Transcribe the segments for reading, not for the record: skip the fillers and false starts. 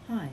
Hi.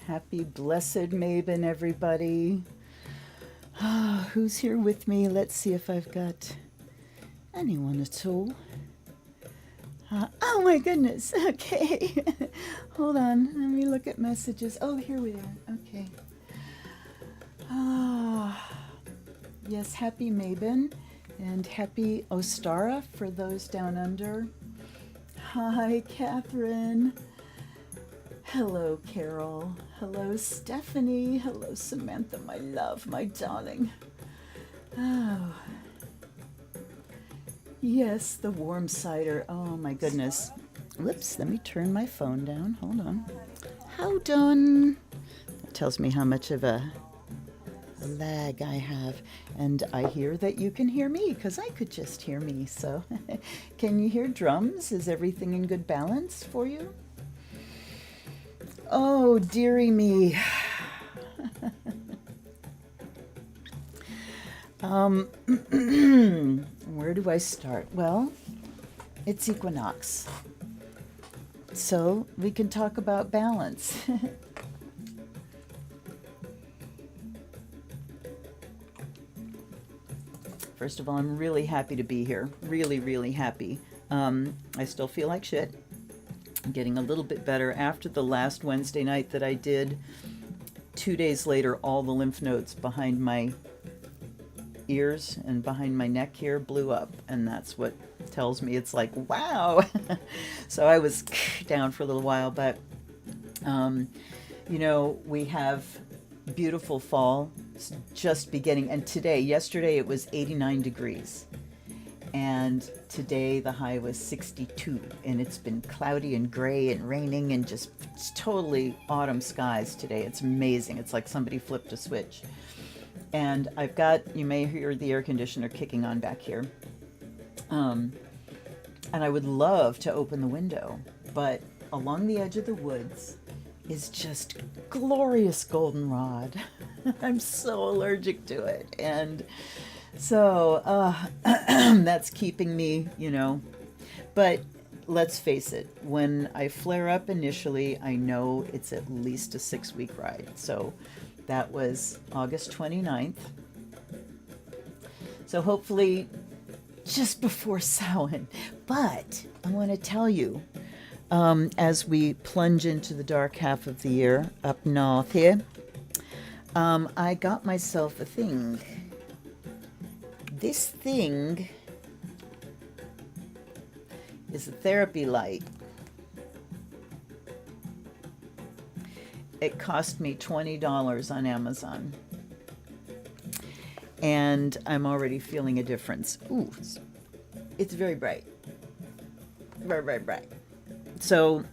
Happy blessed Mabon, everybody. Who's here with me? Let's see if I've got anyone at all. Oh my goodness. Okay. Hold on. Let me look at messages. Oh, here we are. Okay. Ah, yes, happy Mabon and happy Ostara for those down under. Hi, Catherine. Hello, Carol. Hello, Stephanie. Hello, Samantha, my love, my darling. Oh, yes, the warm cider. Oh, my goodness. Whoops, let me turn my phone down. Hold on. How done? That tells me how much of a lag I have. And I hear that you can hear me because I could just hear me. So, can you hear drums? Is everything in good balance for you? Oh, dearie me. Um, where do I start? Well, it's equinox. So we can talk about balance. First of all, I'm really happy to be here. Really, really happy. I still feel like shit. I'm getting a little bit better after the last Wednesday night that I did. 2 days later, all the lymph nodes behind my ears and behind my neck here blew up, and that's what tells me it's like, wow. So I was down for a little while, but um, we have beautiful fall just beginning. And yesterday it was 89 degrees. And today the high was 62. And it's been cloudy and gray and raining and just it's totally autumn skies today. It's amazing. It's like somebody flipped a switch. And you may hear the air conditioner kicking on back here. Um, and I would love to open the window, but along the edge of the woods is just glorious goldenrod. I'm so allergic to it. And so that's keeping me. But let's face it, when I flare up initially, I know it's at least a 6 week ride. So that was August 29th. So hopefully just before Samhain. But I want to tell you, as we plunge into the dark half of the year up north here, I got myself a thing. This thing is a therapy light. It cost me $20 on Amazon. And I'm already feeling a difference. Ooh, it's very bright. Right. So,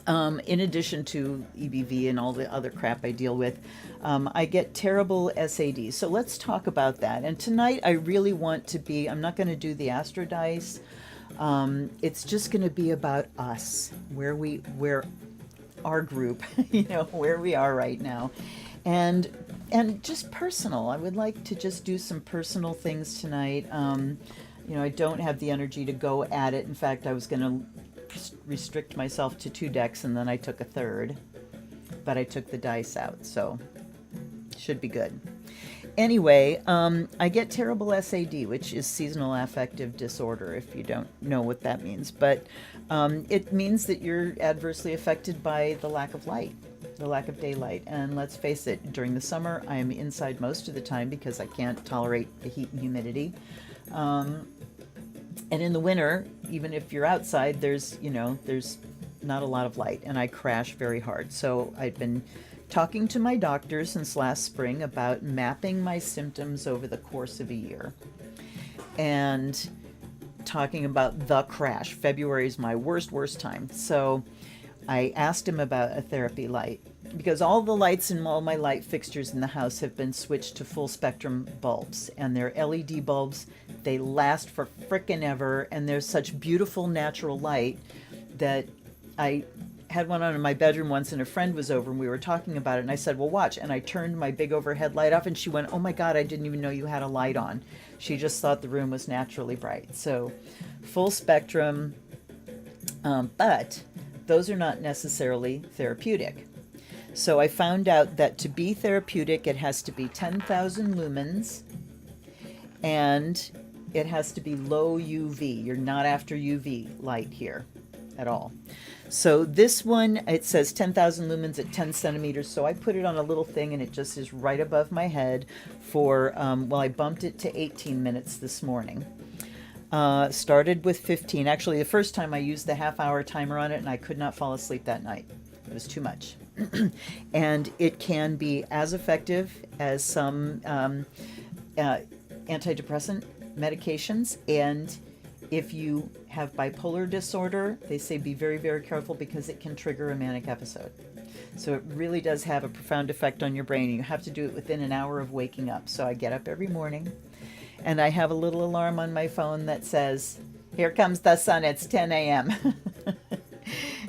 in addition to EBV and all the other crap I deal with, I get terrible SAD. So let's talk about that. And tonight I really want to be, I'm not going to do the Astro Dice. It's just going to be about us, where our group, where we are right now. And just personal. I would like to just do some personal things tonight. I don't have the energy to go at it. In fact, I was going to restrict myself to 2 decks, and then I took a third, but I took the dice out, so should be good. Anyway, I get terrible SAD, which is seasonal affective disorder, if you don't know what that means. But it means that you're adversely affected by the lack of light, the lack of daylight. And let's face it, during the summer, I am inside most of the time because I can't tolerate the heat and humidity. And in the winter, even if you're outside, there's not a lot of light, and I crash very hard. So I've been talking to my doctor since last spring about mapping my symptoms over the course of a year and talking about the crash. February is my worst time. So I asked him about a therapy light because all the lights in all my light fixtures in the house have been switched to full spectrum bulbs, and they're LED bulbs. They last for frickin' ever, and there's such beautiful natural light that I had one on in my bedroom once, and a friend was over and we were talking about it, and I said, well, watch. And I turned my big overhead light off, and she went, oh my God, I didn't even know you had a light on. She just thought the room was naturally bright. So full spectrum, but those are not necessarily therapeutic. So I found out that to be therapeutic, it has to be 10,000 lumens, and it has to be low UV. You're not after UV light here at all. So this one, it says 10,000 lumens at 10 centimeters. So I put it on a little thing, and it just is right above my head for, I bumped it to 18 minutes this morning. Started with 15. Actually, the first time I used the half-hour timer on it, and I could not fall asleep that night. It was too much. And it can be as effective as some antidepressant medications. And if you have bipolar disorder, they say be very, very careful because it can trigger a manic episode. So it really does have a profound effect on your brain. You have to do it within an hour of waking up. So I get up every morning, and I have a little alarm on my phone that says, here comes the sun, it's 10 a.m.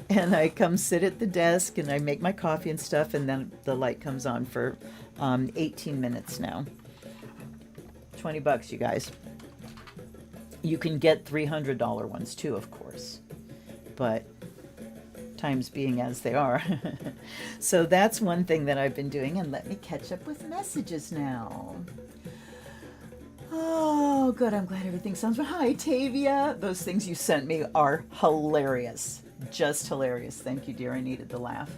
And I come sit at the desk, and I make my coffee and stuff, and then the light comes on for 18 minutes now. $20, you guys. You can get $300 ones too, of course, but times being as they are. So that's one thing that I've been doing, and let me catch up with messages now. Oh, good. I'm glad everything sounds right. Hi, Tavia. Those things you sent me are hilarious. Just hilarious. Thank you, dear. I needed the laugh.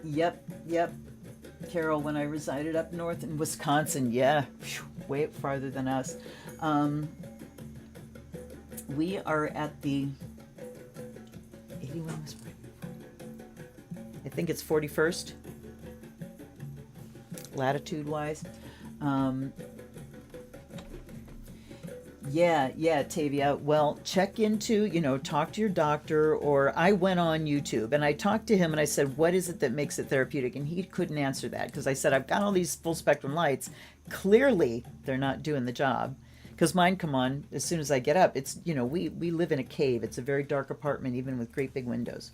Yep. Carol, when I resided up north in Wisconsin, yeah, way farther than us. We are at the 81, I think it's 41st, latitude-wise. Yeah, Tavia. Well, check into, talk to your doctor, or I went on YouTube and I talked to him and I said, what is it that makes it therapeutic? And he couldn't answer that because I said, I've got all these full spectrum lights. Clearly, they're not doing the job because mine come on as soon as I get up. It's, we live in a cave. It's a very dark apartment, even with great big windows.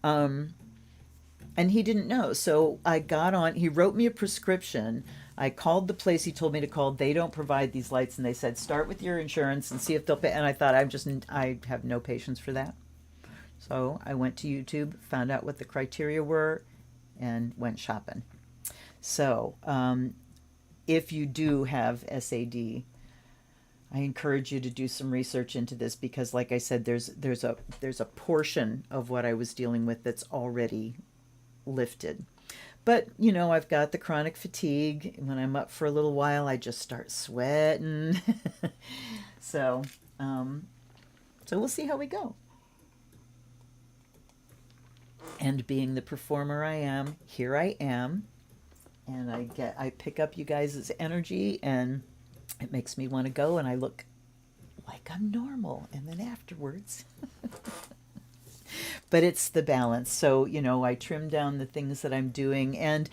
And he didn't know. So I got on, he wrote me a prescription. I called the place he told me to call. They don't provide these lights. And they said, start with your insurance and see if they'll pay. And I thought, I have no patience for that. So I went to YouTube, found out what the criteria were, and went shopping. So if you do have SAD, I encourage you to do some research into this because, like I said, there's a portion of what I was dealing with that's already lifted. But, I've got the chronic fatigue. When I'm up for a little while, I just start sweating. So we'll see how we go. And being the performer I am, here I am. And I pick up you guys' energy, and It makes me want to go, and I look like I'm normal, and then afterwards. But it's the balance. So, I trim down the things that I'm doing, and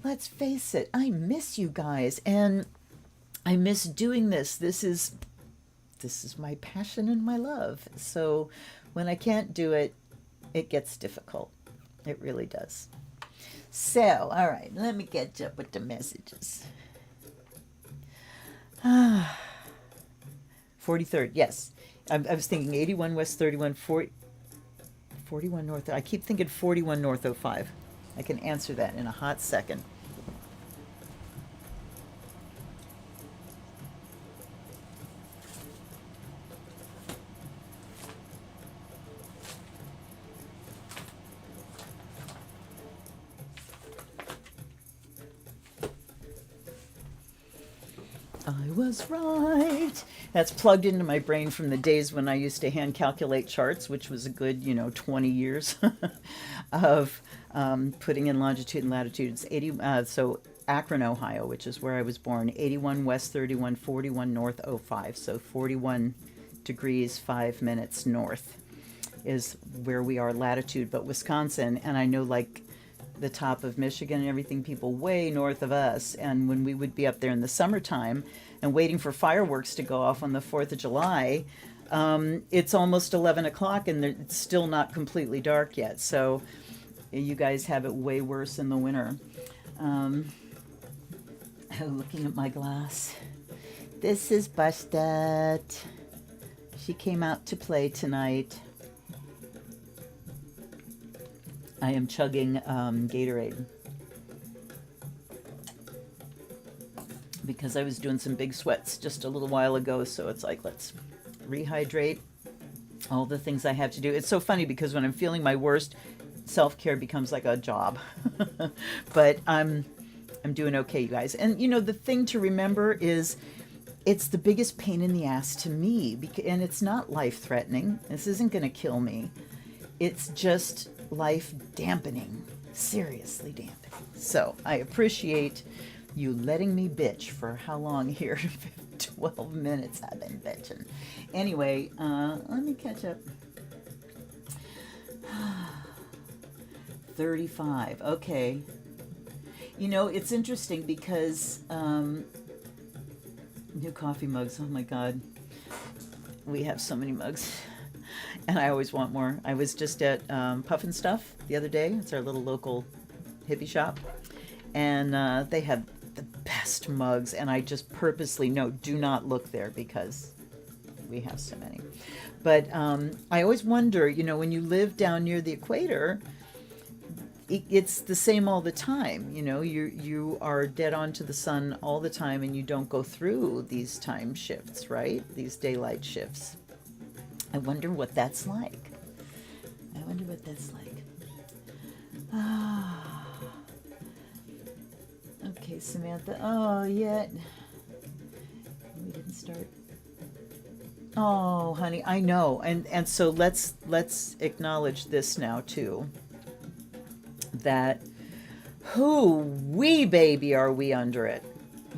let's face it, I miss you guys, and I miss doing this. This is my passion and my love. So when I can't do it, it gets difficult. It really does. So, all right, let me catch up with the messages. 43rd, yes. I was thinking 81 West 31, 41 North. I keep thinking 41 North 05. I can answer that in a hot second. I was right. That's plugged into my brain from the days when I used to hand calculate charts, which was a good, 20 years of putting in longitude and latitude. It's 80. So Akron, Ohio, which is where I was born. 81 West 31, 41 North 05. So 41 degrees 5 minutes north is where we are latitude. But Wisconsin, and I know like the top of Michigan and everything, people way north of us. And when we would be up there in the summertime and waiting for fireworks to go off on the 4th of July, it's almost 11 o'clock and it's still not completely dark yet. So you guys have it way worse in the winter. Looking at my glass. This is Busted. She came out to play tonight. I am chugging Gatorade because I was doing some big sweats just a little while ago, so it's like, let's rehydrate, all the things I have to do. It's so funny because when I'm feeling my worst, self-care becomes like a job. But I'm doing okay, you guys. And the thing to remember is it's the biggest pain in the ass to me, and it's not life-threatening. This isn't going to kill me. It's just life dampening, seriously dampening. So I appreciate you letting me bitch for how long here? 12 minutes I've been bitching. Anyway, let me catch up. 35, okay. It's interesting because new coffee mugs, oh my God. We have so many mugs. And I always want more. I was just at Puffin Stuff the other day. It's our little local hippie shop. And they have the best mugs. And I just purposely, no, do not look there because we have so many. But I always wonder, when you live down near the equator, it's the same all the time. You are dead on to the sun all the time and you don't go through these time shifts, right? These daylight shifts. I wonder what that's like. Okay, Samantha. Oh, yet. We didn't start. Oh, honey, I know. And so let's acknowledge this now, too. That, baby, are we under it.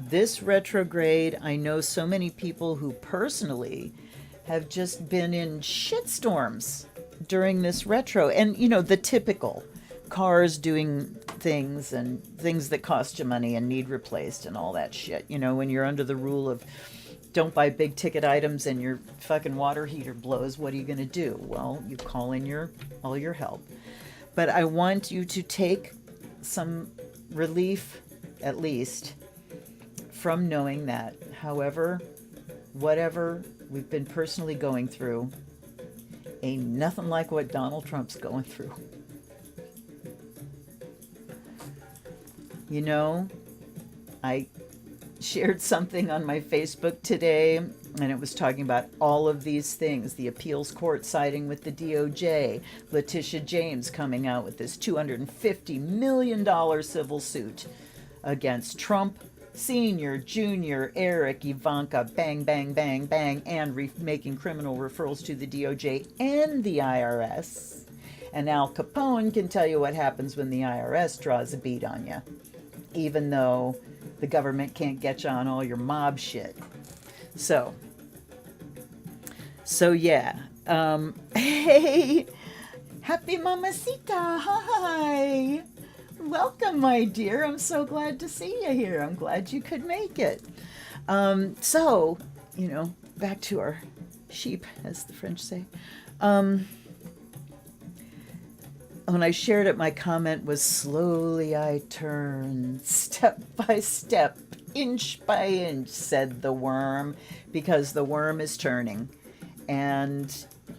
This retrograde, I know so many people who personally have just been in shitstorms during this retro. And, the typical cars doing things and things that cost you money and need replaced and all that shit. When you're under the rule of don't buy big ticket items and your fucking water heater blows, what are you going to do? Well, you call in all your help. But I want you to take some relief, at least, from knowing that, however, whatever we've been personally going through, ain't nothing like what Donald Trump's going through. I shared something on my Facebook today, and it was talking about all of these things. The appeals court siding with the DOJ, Letitia James coming out with this $250 million civil suit against Trump, Senior, Junior, Eric, Ivanka, bang, bang, bang, bang, and making criminal referrals to the DOJ and the IRS. And Al Capone can tell you what happens when the IRS draws a bead on you. even though the government can't get you on all your mob shit. So yeah. Hey, happy mamacita. Hi. Welcome, my dear. I'm so glad to see you here. I'm glad you could make it. So, back to our sheep, as the French say. When I shared it, my comment was, slowly I turn, step by step, inch by inch, said the worm, because the worm is turning. And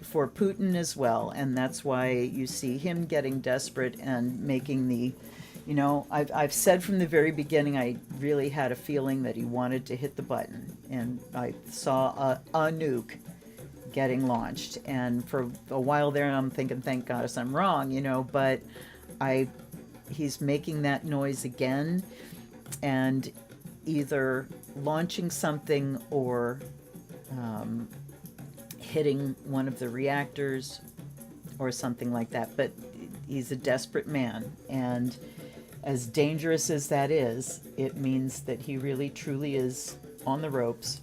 for Putin as well. And that's why you see him getting desperate and making the, I've said from the very beginning, I really had a feeling that he wanted to hit the button. And I saw a nuke getting launched, and for a while there I'm thinking, thank goddess I'm wrong, but he's making that noise again, and either launching something or hitting one of the reactors or something like that. But he's a desperate man, and as dangerous as that is, it means that he really truly is on the ropes.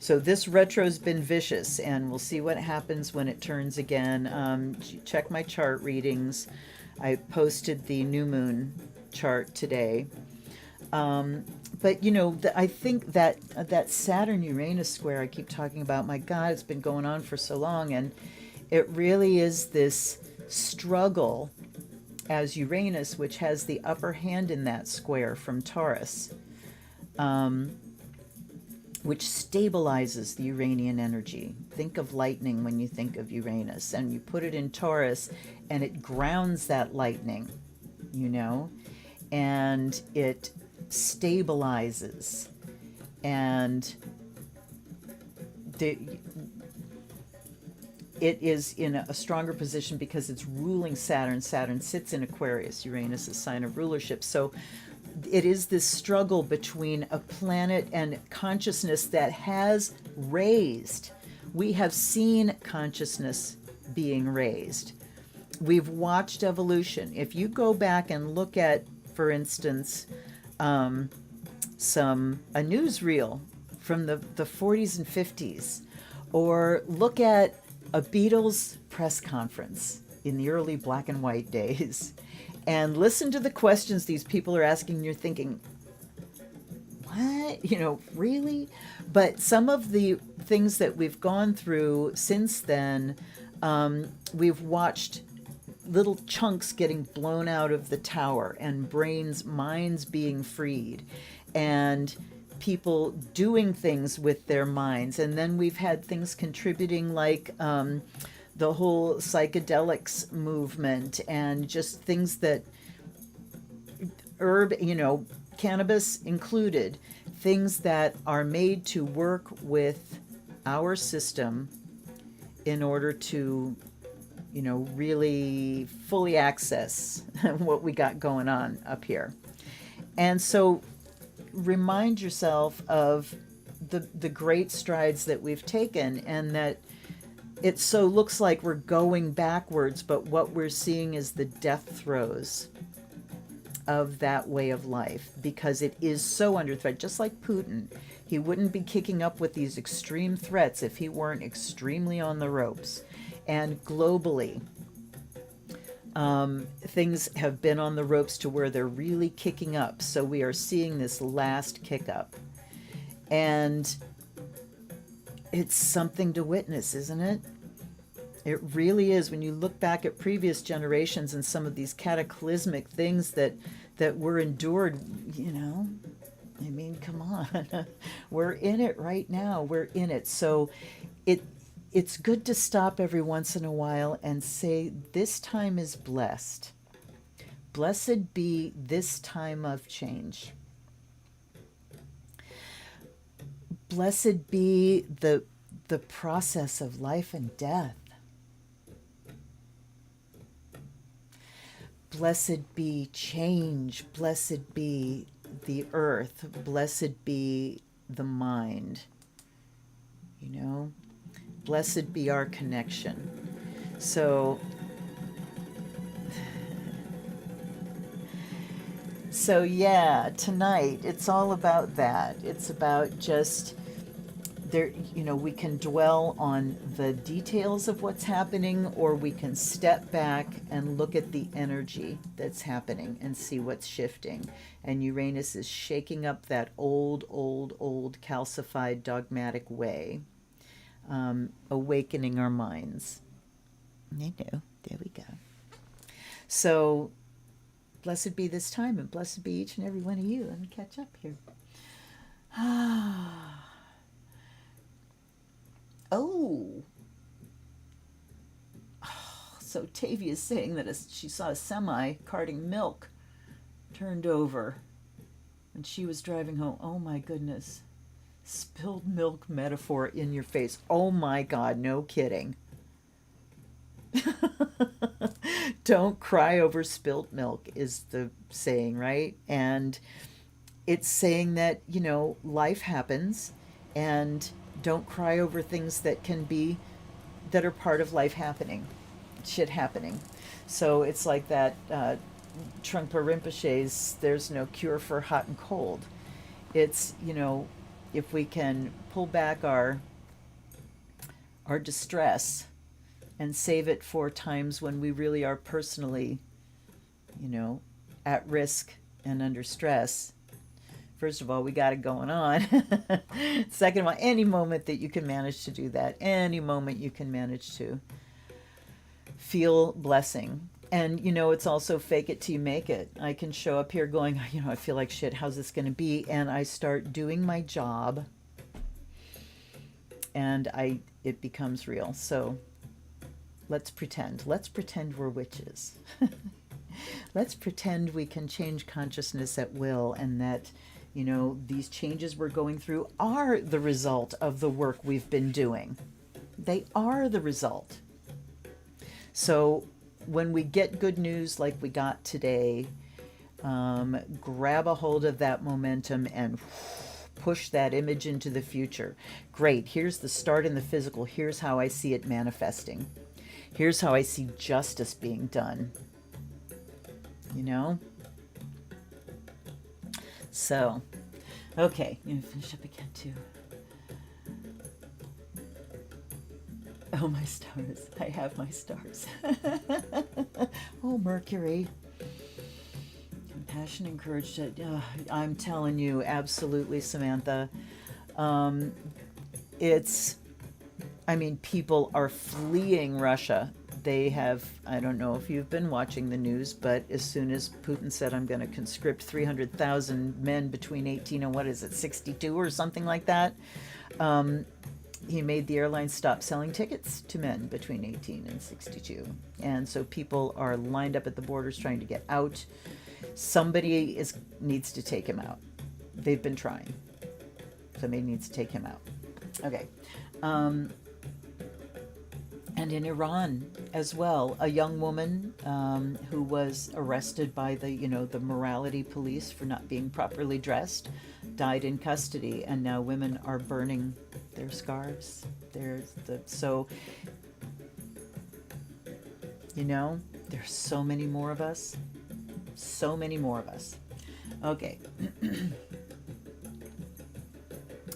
So this retro's been vicious, and we'll see what happens when it turns again. Check my chart readings. I posted the new moon chart today. But I think that Saturn-Uranus square I keep talking about, my God, it's been going on for so long, and it really is this struggle as Uranus, which has the upper hand in that square from Taurus, which stabilizes the Uranian energy. Think of lightning when you think of Uranus, and you put it in Taurus, and it grounds that lightning, and it stabilizes, and it is in a stronger position because it's ruling Saturn. Saturn sits in Aquarius, Uranus is sign of rulership. So it is this struggle between a planet and consciousness that has raised. We have seen consciousness being raised. We've watched evolution. If you go back and look at, for instance, a newsreel from the 40s and 50s, or look at a Beatles press conference in the early black and white days, and listen to the questions these people are asking, and you're thinking, what? Really? But some of the things that we've gone through since then, we've watched little chunks getting blown out of the tower, and minds being freed, and people doing things with their minds. And then we've had things contributing like the whole psychedelics movement, and just things that cannabis included, things that are made to work with our system in order to really fully access what we got going on up here. And so remind yourself of the great strides that we've taken, and that it so looks like we're going backwards, but what we're seeing is the death throes of that way of life, because it is so under threat. Just like Putin, he wouldn't be kicking up with these extreme threats if he weren't extremely on the ropes. And globally, things have been on the ropes to where they're really kicking up. So we are seeing this last kick up. And it's something to witness, isn't it? It really is. When you look back at previous generations and some of these cataclysmic things that were endured, come on. We're in it right now. We're in it. So it's good to stop every once in a while and say, this time is blessed. Blessed be this time of change. Blessed be the process of life and death. Blessed be change. Blessed be the earth. Blessed be the mind. Blessed be our connection. So So yeah, tonight it's all about that. It's about just there, we can dwell on the details of what's happening, or we can step back and look at the energy that's happening and see what's shifting. And Uranus is shaking up that old calcified dogmatic way, awakening our minds. I know, there we go. So blessed be this time, and blessed be each and every one of you. Let me catch up here. Oh, so Tavia is saying that she saw a semi carting milk turned over when she was driving home. Oh my goodness. Spilled milk metaphor in your face. Oh my God, no kidding. Don't cry over spilt milk is the saying, right? And it's saying that, life happens, and don't cry over things that are part of life happening, shit happening. So it's like that Trungpa Rinpoche's there's no cure for hot and cold. It's, if we can pull back our distress and save it for times when we really are personally, at risk and under stress. First of all, we got it going on. Second of all, any moment that you can manage to do that, any moment you can manage to feel blessing. And, it's also fake it till you make it. I can show up here going, I feel like shit, how's this going to be? And I start doing my job, and it becomes real. So let's pretend we're witches. Let's pretend we can change consciousness at will, and that, these changes we're going through are the result of the work we've been doing. They are the result. So when we get good news like we got today, grab a hold of that momentum and push that image into the future. Great, here's the start in the physical. Here's how I see it manifesting. Here's how I see justice being done. So, okay, I'm going to finish up again too. Oh, my stars. I have my stars. Oh, Mercury. Compassion and courage. I'm telling you, absolutely, Samantha. People are fleeing Russia. They have, I don't know if you've been watching the news, but as soon as Putin said, I'm going to conscript 300,000 men between 18 and 62 or something like that, he made the airlines stop selling tickets to men between 18 and 62. And so people are lined up at the borders trying to get out. Somebody needs to take him out. They've been trying. Somebody needs to take him out. Okay. And in Iran as well, a young woman who was arrested by the morality police for not being properly dressed, died in custody, and now women are burning their scarves. There's so many more of us. So many more of us. Okay.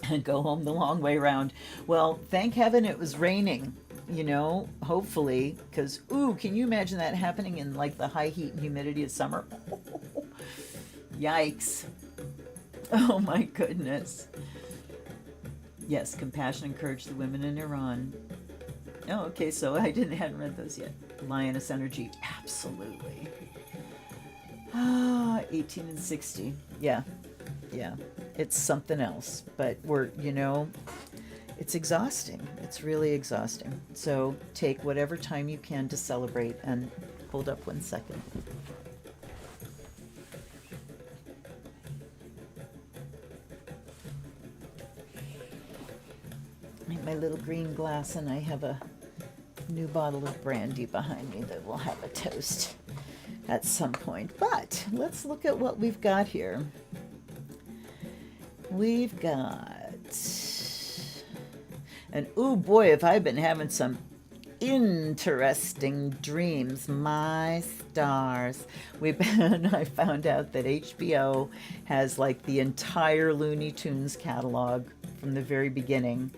And go home the long way around. Well, thank heaven it was raining. Hopefully, because, can you imagine that happening in like the high heat and humidity of summer? Yikes. Oh my goodness. Yes, compassion and courage, the women in Iran. Oh, okay, so hadn't read those yet. Lioness energy, absolutely. 18 and 60. Yeah. It's something else, but it's exhausting. It's really exhausting. So take whatever time you can to celebrate, and hold up 1 second. I have my little green glass, and I have a new bottle of brandy behind me that will have a toast at some point. But let's look at what we've got here. We've got... And oh boy, have I been having some interesting dreams, my stars. I found out that HBO has like the entire Looney Tunes catalog from the very beginning.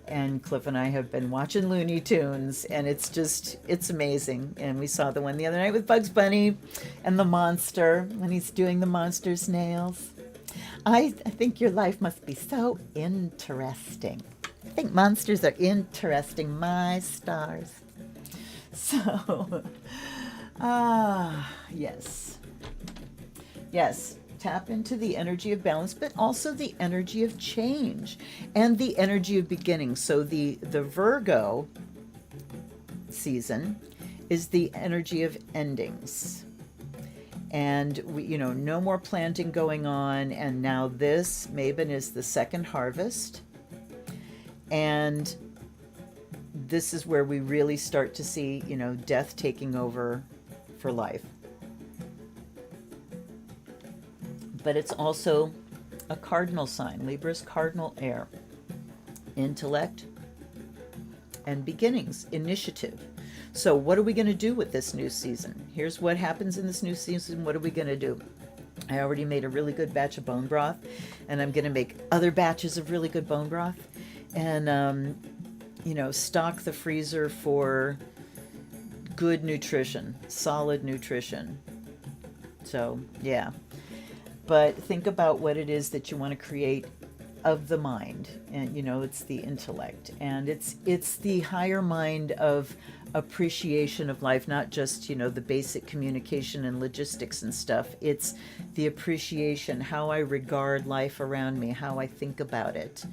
And Cliff and I have been watching Looney Tunes, and it's amazing. And we saw the one the other night with Bugs Bunny and the monster when he's doing the monster's nails. I think your life must be so interesting. I think monsters are interesting, my stars. So, yes. Yes, tap into the energy of balance, but also the energy of change and the energy of beginning. So the Virgo season is the energy of endings. And we, no more planting going on. And now this, Mabon, is the second harvest. And this is where we really start to see, death taking over for life. But it's also a cardinal sign. Libra's cardinal air. Intellect and beginnings, initiative. So what are we going to do with this new season? Here's what happens in this new season. What are we going to do? I already made a really good batch of bone broth, and I'm going to make other batches of really good bone broth. And, stock the freezer for good nutrition, solid nutrition. So, yeah. But think about what it is that you want to create of the mind. And, it's the intellect. And it's the higher mind of appreciation of life, not just, the basic communication and logistics and stuff. It's the appreciation, how I regard life around me, how I think about it,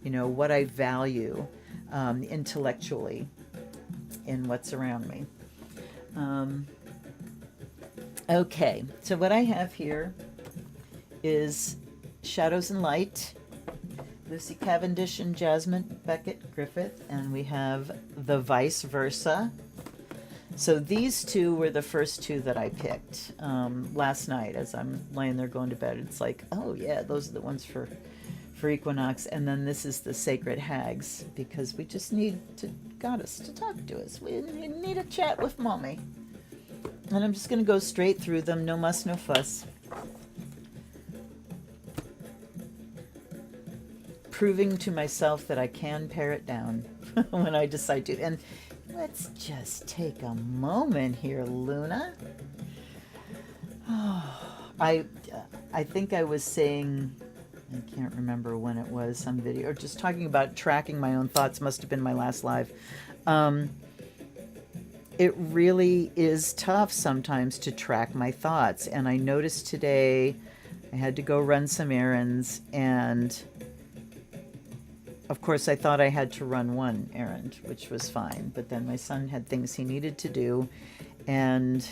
what I value intellectually in what's around me. Okay, so what I have here is Shadows and Light, Lucy Cavendish and Jasmine Beckett Griffith, and we have The Vice Versa. So these two were the first two that I picked last night as I'm laying there going to bed. It's like, oh yeah, those are the ones for equinox. And then this is the Sacred Hags, because we just need goddess to talk to us. We need a chat with mommy. And I'm just going to go straight through them. No muss, no fuss. Proving to myself that I can pare it down when I decide to. And let's just take a moment here, Luna. Oh, I think I was saying, I can't remember when it was, some video, or just talking about tracking my own thoughts, must have been my last live. It really is tough sometimes to track my thoughts. And I noticed today I had to go run some errands, and of course, I thought I had to run one errand, which was fine. But then my son had things he needed to do. And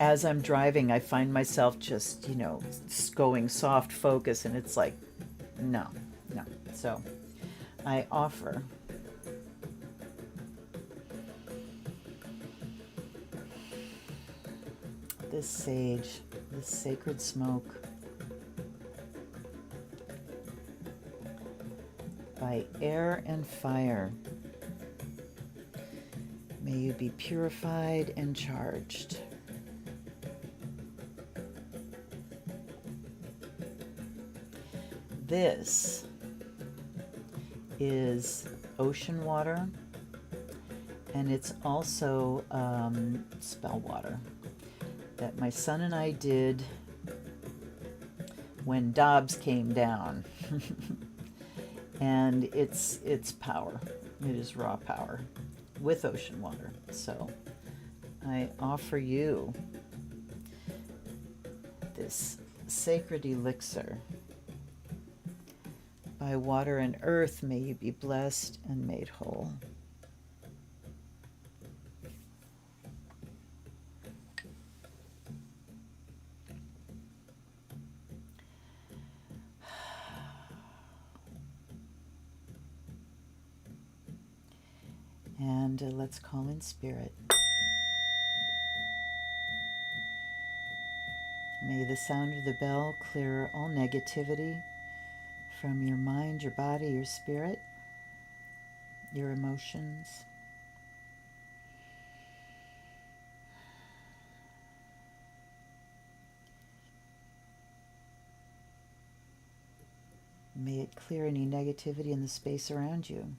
as I'm driving, I find myself just, going soft focus. And it's like, no. So I offer this sage, this sacred smoke, by air and fire. May you be purified and charged. This is ocean water, and it's also spell water that my son and I did when Dobbs came down. And it's power. It is raw power with ocean water. So I offer you this sacred elixir. By water and earth, may you be blessed and made whole. And let's call in spirit. May the sound of the bell clear all negativity from your mind, your body, your spirit. your emotions. May it clear any negativity in the space around you.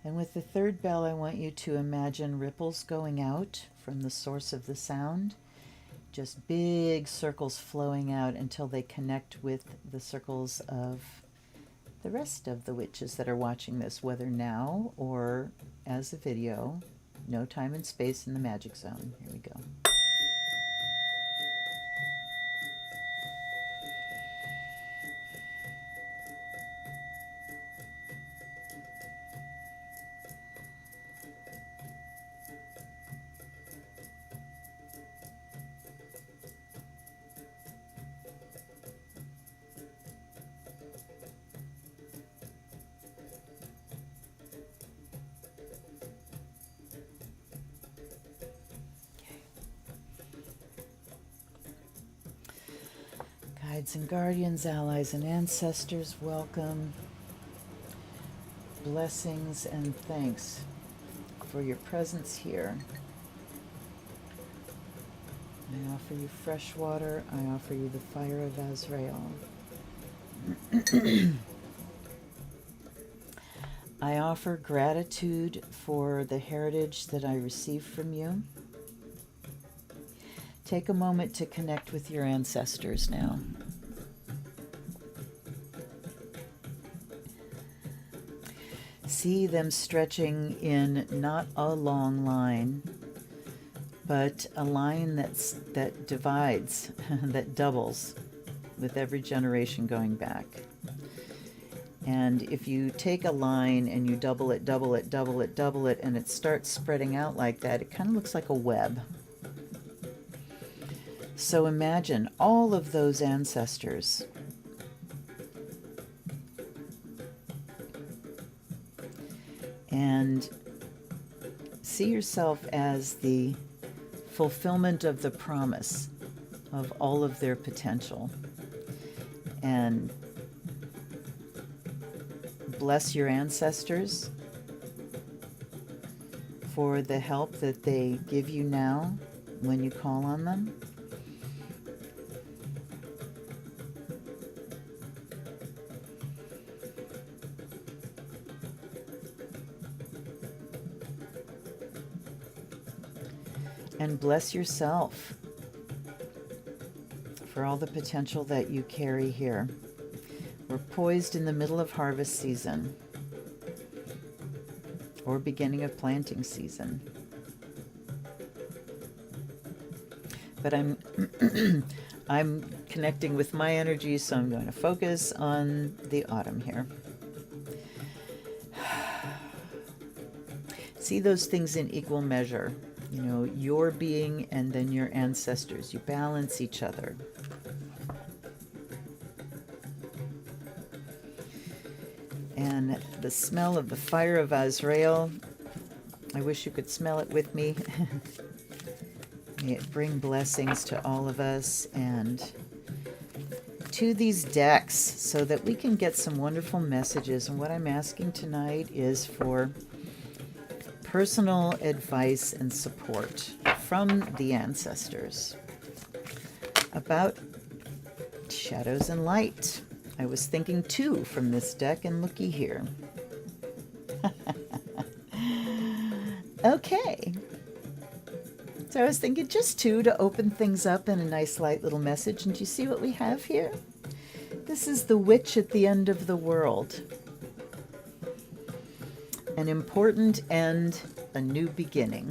And with the third bell, I want you to imagine ripples going out from the source of the sound. Just big circles flowing out until they connect with the circles of the rest of the witches that are watching this, whether now or as a video. No time and space in the magic zone. Here we go. Guides and guardians, allies and ancestors, welcome. Blessings and thanks for your presence here. I offer you fresh water. I offer you the fire of Azrael. I offer gratitude for the heritage that I received from you. Take a moment to connect with your ancestors now. See them stretching in not a long line, but a line that divides, that doubles with every generation going back. And if you take a line and you double it, double it, double it, double it, and it starts spreading out like that, it kind of looks like a web. So imagine all of those ancestors and see yourself as the fulfillment of the promise of all of their potential, and bless your ancestors for the help that they give you now when you call on them. And bless yourself for all the potential that you carry here. We're poised in the middle of harvest season or beginning of planting season. But I'm connecting with my energy, so I'm going to focus on the autumn here. See those things in equal measure. You know, your being and then your ancestors. You balance each other. And the smell of the fire of Azrael, I wish you could smell it with me. May it bring blessings to all of us and to these decks so that we can get some wonderful messages. And what I'm asking tonight is for personal advice and support from the ancestors about shadows and light. I was thinking two from this deck, and looky here. Okay. So I was thinking just two to open things up in a nice light little message. And do you see what we have here? This is the witch at the end of the world. An important end, a new beginning.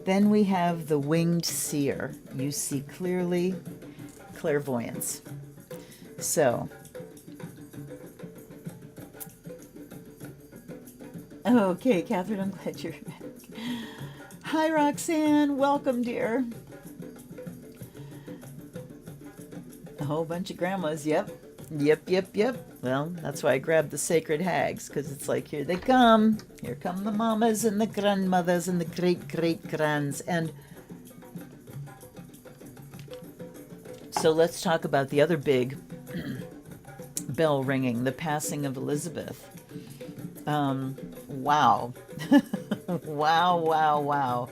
Then we have the winged seer. You see clearly, clairvoyance. So, okay, Catherine, I'm glad you're Hi, Roxanne. Welcome, dear. A whole bunch of grandmas. Yep. Yep. Well, that's why I grabbed the sacred hags, because it's like, here they come. Here come the mamas and the grandmothers and the great-great-grands. And so let's talk about the other big bell ringing, the passing of Elizabeth. Wow. Wow.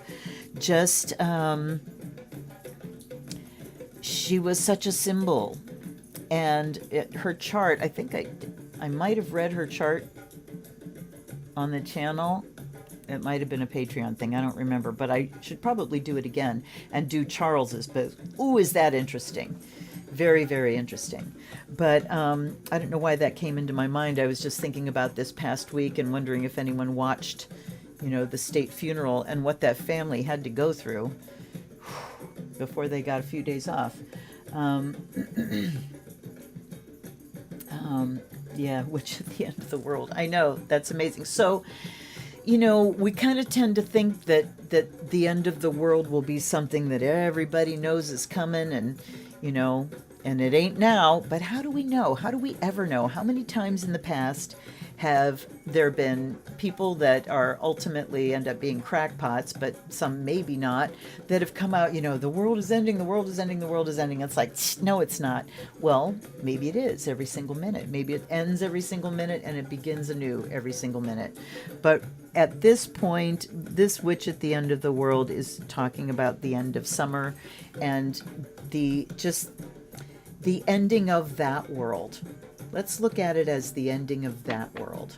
Just, she was such a symbol. And her chart, I think I might have read her chart on the channel. It might have been a Patreon thing, I don't remember, but I should probably do it again and do Charles's. But ooh, is that interesting? Very, very interesting. But I don't know why that came into my mind. I was just thinking about this past week and wondering if anyone watched, the state funeral and what that family had to go through before they got a few days off. Yeah, which at the end of the world. I know, that's amazing. So, we kind of tend to think that the end of the world will be something that everybody knows is coming and, and it ain't now. But how do we know? How do we ever know? How many times in the past have there been people that are ultimately end up being crackpots, but some maybe not, that have come out, the world is ending, the world is ending, the world is ending. It's like, no, it's not. Well, maybe it is every single minute. Maybe it ends every single minute and it begins anew every single minute. But at this point, this witch at the end of the world is talking about the end of summer and the ending of that world. Let's look at it as the ending of that world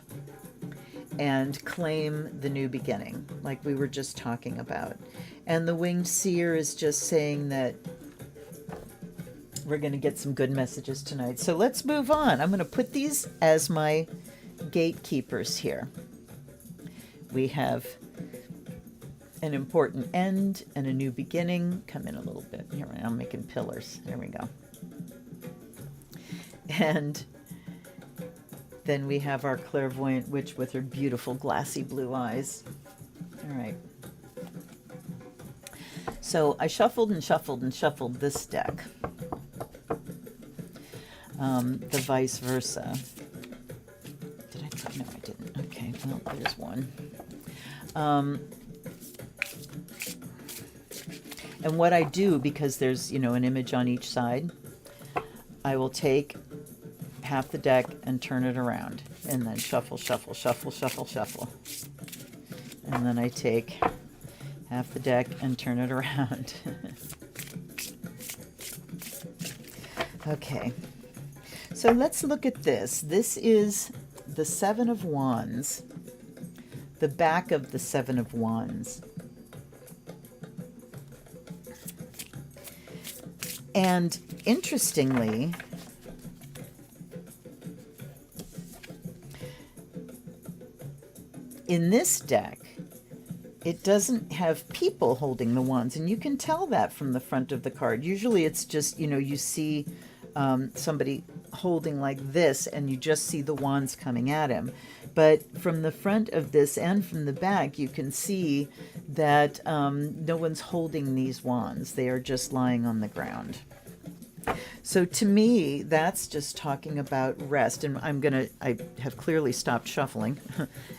and claim the new beginning, like we were just talking about. And the winged seer is just saying that we're going to get some good messages tonight. So let's move on. I'm going to put these as my gatekeepers here. We have an important end and a new beginning. Come in a little bit. Here, I'm making pillars. There we go. And then we have our clairvoyant witch with her beautiful glassy blue eyes. All right. So I shuffled this deck. The vice versa. Did I put? No, I didn't. Okay, well, there's one. And what I do, because there's, an image on each side, I will take half the deck and turn it around and then shuffle. And then I take half the deck and turn it around. Okay. So let's look at this. This is the Seven of Wands, the back of the Seven of Wands. And interestingly, in this deck, it doesn't have people holding the wands, and you can tell that from the front of the card. Usually it's just, you see somebody holding like this, and you just see the wands coming at him. But from the front of this and from the back, you can see that no one's holding these wands. They are just lying on the ground. So to me, that's just talking about rest. And I have clearly stopped shuffling,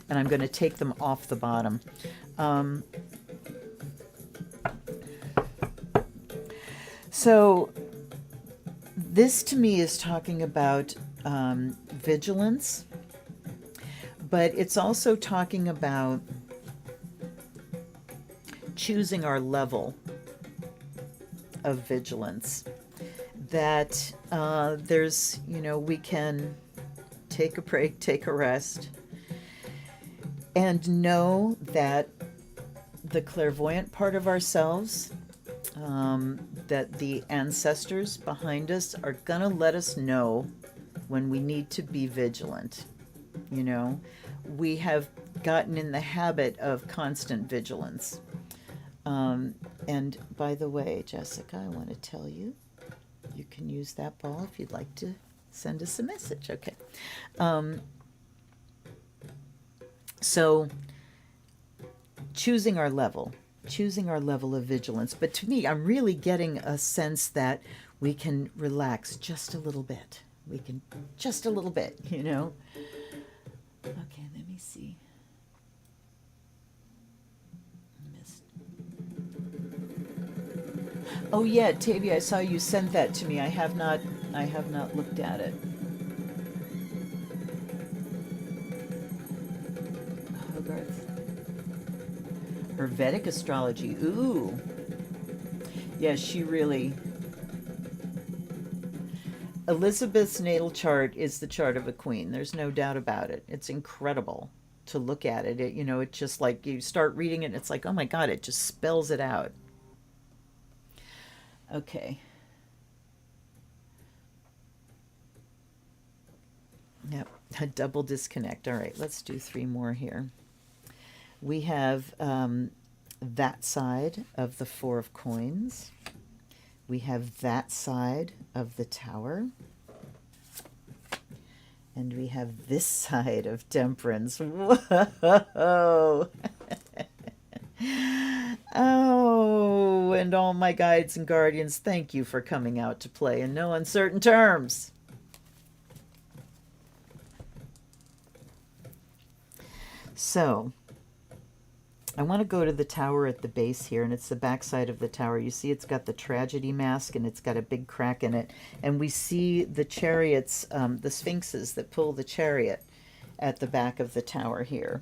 and I'm going to take them off the bottom. So this to me is talking about vigilance, but it's also talking about choosing our level of vigilance. That there's, we can take a break, take a rest, and know that the clairvoyant part of ourselves, that the ancestors behind us are going to let us know when we need to be vigilant. We have gotten in the habit of constant vigilance. And by the way, Jessica, I want to tell you, you can use that ball if you'd like to send us a message. Okay. So choosing our level. choosing our level of vigilance. But to me, I'm really getting a sense that we can relax just a little bit. We can just a little bit, you know. Okay, let me see. Oh yeah, Tavia, I saw you send that to me. I have not looked at it. Hogarth. Her Vedic astrology. Ooh. Yeah, she really. Elizabeth's natal chart is the chart of a queen. There's no doubt about it. It's incredible to look at it. You know, it's just like you start reading it and it's like, oh my God, it just spells it out. Okay. Yep, a double disconnect. All right, let's do 3 more here. We have that side of the 4 of coins. We have that side of the Tower. And we have this side of Temperance. Whoa! Oh, and all my guides and guardians, thank you for coming out to play in no uncertain terms. So, I want to go to the tower at the base here, and it's the back side of the tower. You see it's got the tragedy mask, and it's got a big crack in it. And we see the chariots, the sphinxes that pull the chariot at the back of the tower here.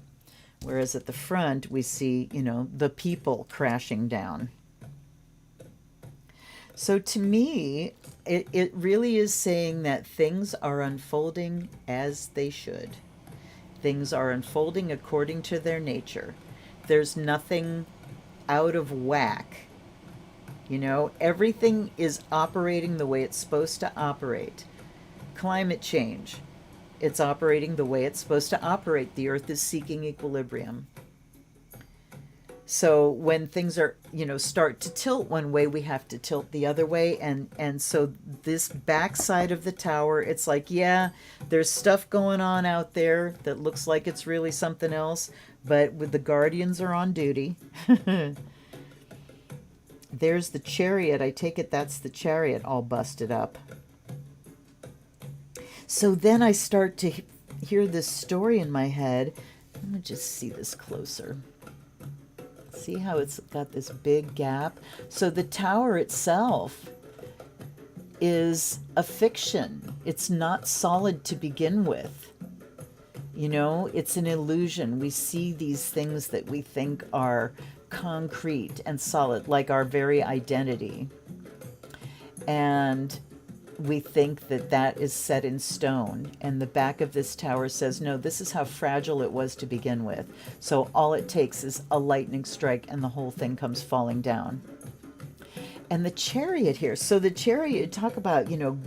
Whereas at the front, we see, you know, the people crashing down. So to me, it really is saying that things are unfolding as they should. Things are unfolding according to their nature. There's nothing out of whack. You know, everything is operating the way it's supposed to operate. Climate change, it's operating the way it's supposed to operate. The earth is seeking equilibrium. So when things are, you know, start to tilt one way, we have to tilt the other way. And so this backside of the tower, it's like, yeah, there's stuff going on out there that looks like it's really something else, but with the guardians are on duty. There's the chariot. I take it that's the chariot all busted up. So then I start to hear this story in my head. Let me just see this closer. See how it's got this big gap? So the tower itself is a fiction. It's not solid to begin with. You know, it's an illusion. We see these things that we think are concrete and solid, like our very identity. And we think that that is set in stone. And the back of this tower says, no, this is how fragile it was to begin with. So all it takes is a lightning strike and the whole thing comes falling down. And the chariot here, so the chariot, talk about, you know,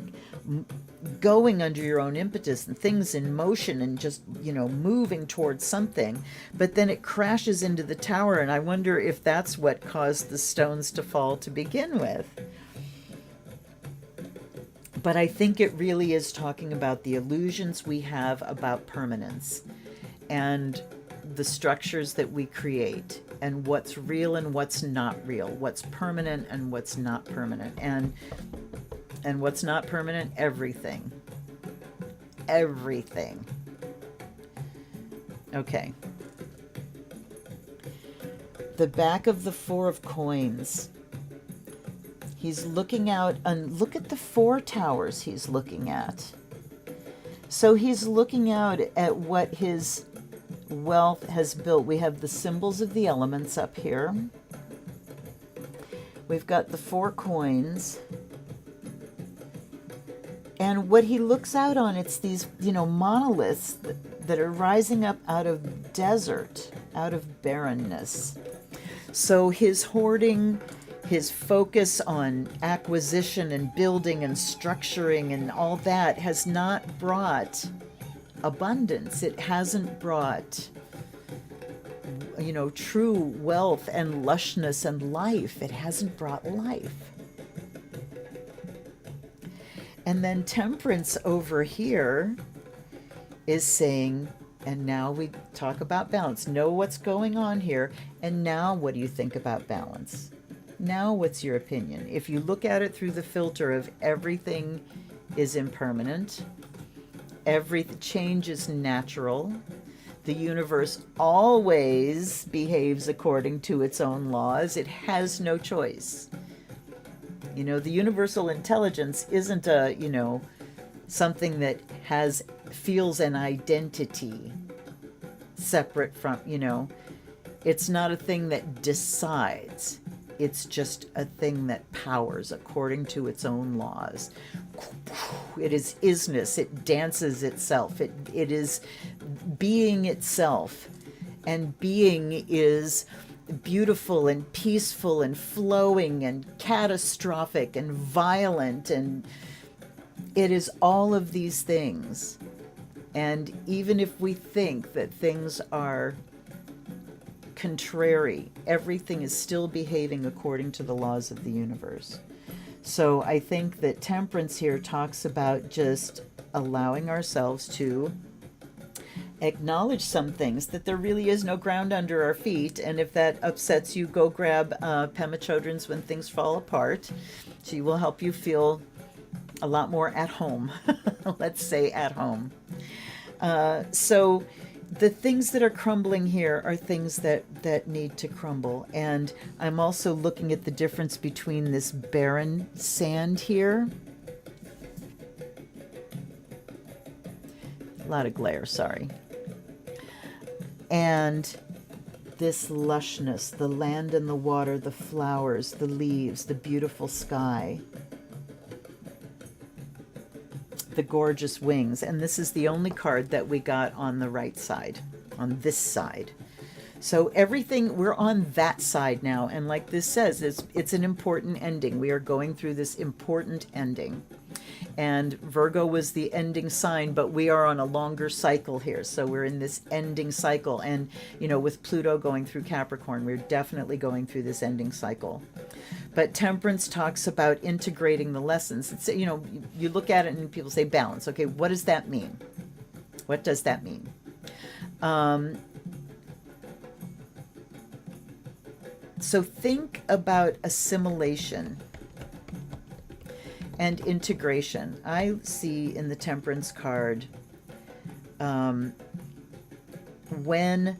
going under your own impetus and things in motion and just, you know, moving towards something. But then it crashes into the tower, and I wonder if that's what caused the stones to fall to begin with. But I think it really is talking about the illusions we have about permanence and the structures that we create and what's real and what's not real, what's permanent and what's not permanent. And what's not permanent, everything. Everything. Okay. The back of the 4 of coins. He's looking out, and look at the 4 towers he's looking at. So he's looking out at what his wealth has built. We have the symbols of the elements up here. We've got the 4 coins. And what he looks out on, it's these, you know, monoliths that are rising up out of desert, out of barrenness. So his hoarding, his focus on acquisition and building and structuring and all that has not brought abundance. It hasn't brought, you know, true wealth and lushness and life. It hasn't brought life. And then temperance over here is saying, And now we talk about balance. Know what's going on here. And now what do you think about balance? Now what's your opinion? If you look at it through the filter of everything is impermanent, every change is natural, the universe always behaves according to its own laws, it has no choice. You know, the universal intelligence isn't a, you know, something that feels an identity separate from, you know, it's not a thing that decides. It's just a thing that powers according to its own laws. It is isness. It dances itself. It is being itself. And being is beautiful and peaceful and flowing and catastrophic and violent, and it is all of these things. And even if we think that things are contrary, everything is still behaving according to the laws of the universe. So I think that temperance here talks about just allowing ourselves to acknowledge some things, that there really is no ground under our feet. And if that upsets you, go grab Pema Chodron's When Things Fall Apart. She will help you feel a lot more at home. Let's say at home. So the things that are crumbling here are things that need to crumble. And I'm also looking at the difference between this barren sand here. A lot of glare, sorry. And this lushness, the land and the water, the flowers, the leaves, the beautiful sky, the gorgeous wings. And this is the only card that we got on the right side, on this side. So everything, we're on that side now. And like this says, it's an important ending. We are going through this important ending. And Virgo was the ending sign, but we are on a longer cycle here. So we're in this ending cycle. And, you know, with Pluto going through Capricorn, we're definitely going through this ending cycle. But temperance talks about integrating the lessons. It's, you know, you look at it and people say balance. Okay, what does that mean? What does that mean? So think about assimilation and integration. I see in the Temperance card when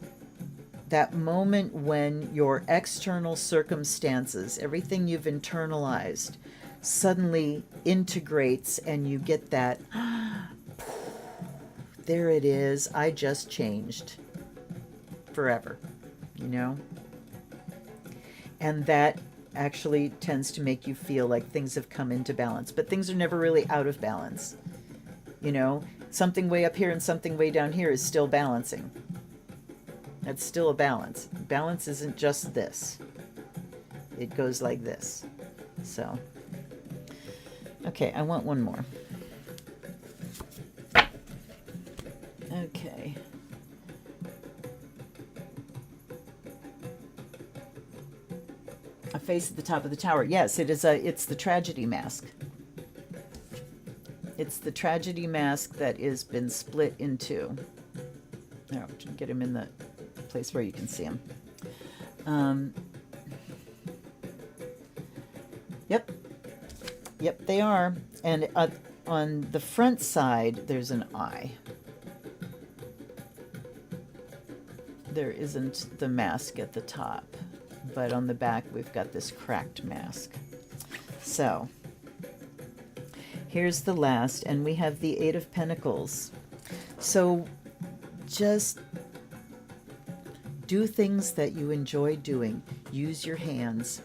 that moment when your external circumstances, everything you've internalized, suddenly integrates and you get that, there it is, I just changed forever, you know? And that actually tends to make you feel like things have come into balance, but things are never really out of balance. You know, something way up here and something way down here is still balancing. That's still a balance. Balance isn't just this. It goes like this. So, okay, I want one more. Okay. A face at the top of the tower. Yes, it's the tragedy mask. It's the tragedy mask that has been split into. Now, get him in the place where you can see him. Yep, they are. And on the front side, there's an eye. There isn't the mask at the top, but on the back, we've got this cracked mask. So, here's the last, and we have the Eight of Pentacles. So, just do things that you enjoy doing. Use your hands.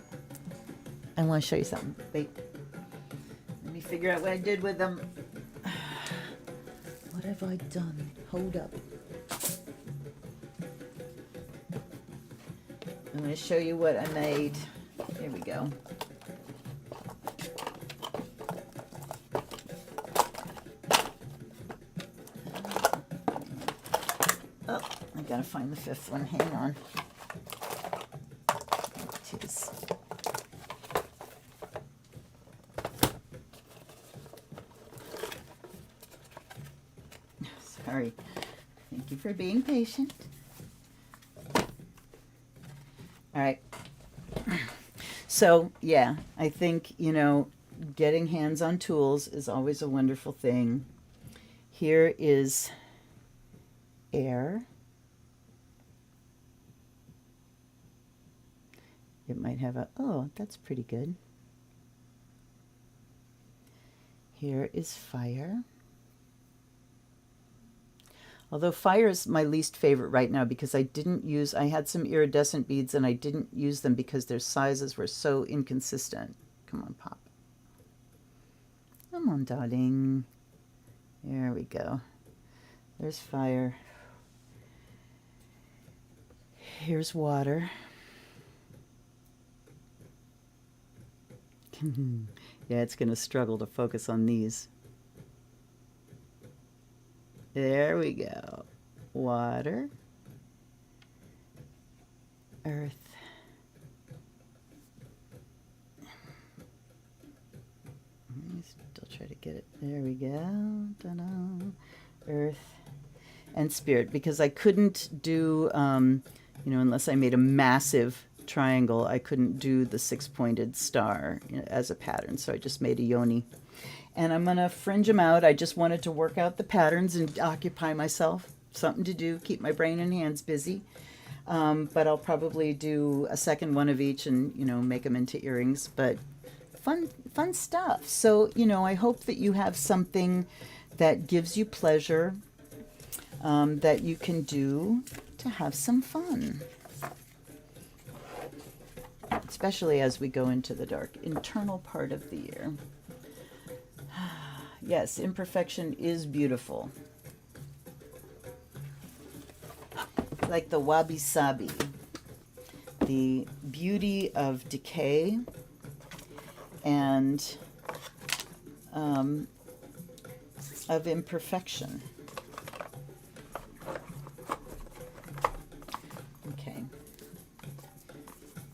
I want to show you something. Wait. Let me figure out what I did with them. What have I done? Hold up. I'm going to show you what I made. Here we go. Oh, I gotta find the fifth one. Hang on. It is. Sorry. Thank you for being patient. All right. So, yeah, I think, you know, getting hands on tools is always a wonderful thing. Here is air. It might have a, oh, that's pretty good. Here is fire. Although fire is my least favorite right now because I had some iridescent beads and I didn't use them because their sizes were so inconsistent. Come on, Pop. Come on, darling. There we go. There's fire. Here's water. Yeah, it's going to struggle to focus on these. There we go. Water. Earth. Still try to get it. There we go. Ta-da. Earth and spirit, because I couldn't do, you know, unless I made a massive triangle, I couldn't do the 6-pointed star as a pattern, so I just made a yoni. And I'm going to fringe them out. I just wanted to work out the patterns and occupy myself. Something to do, keep my brain and hands busy. But I'll probably do a second one of each and, you know, make them into earrings. But fun stuff. So, you know, I hope that you have something that gives you pleasure, that you can do to have some fun. Especially as we go into the dark internal part of the year. Yes, imperfection is beautiful. Like the wabi-sabi. The beauty of decay and of imperfection. Okay.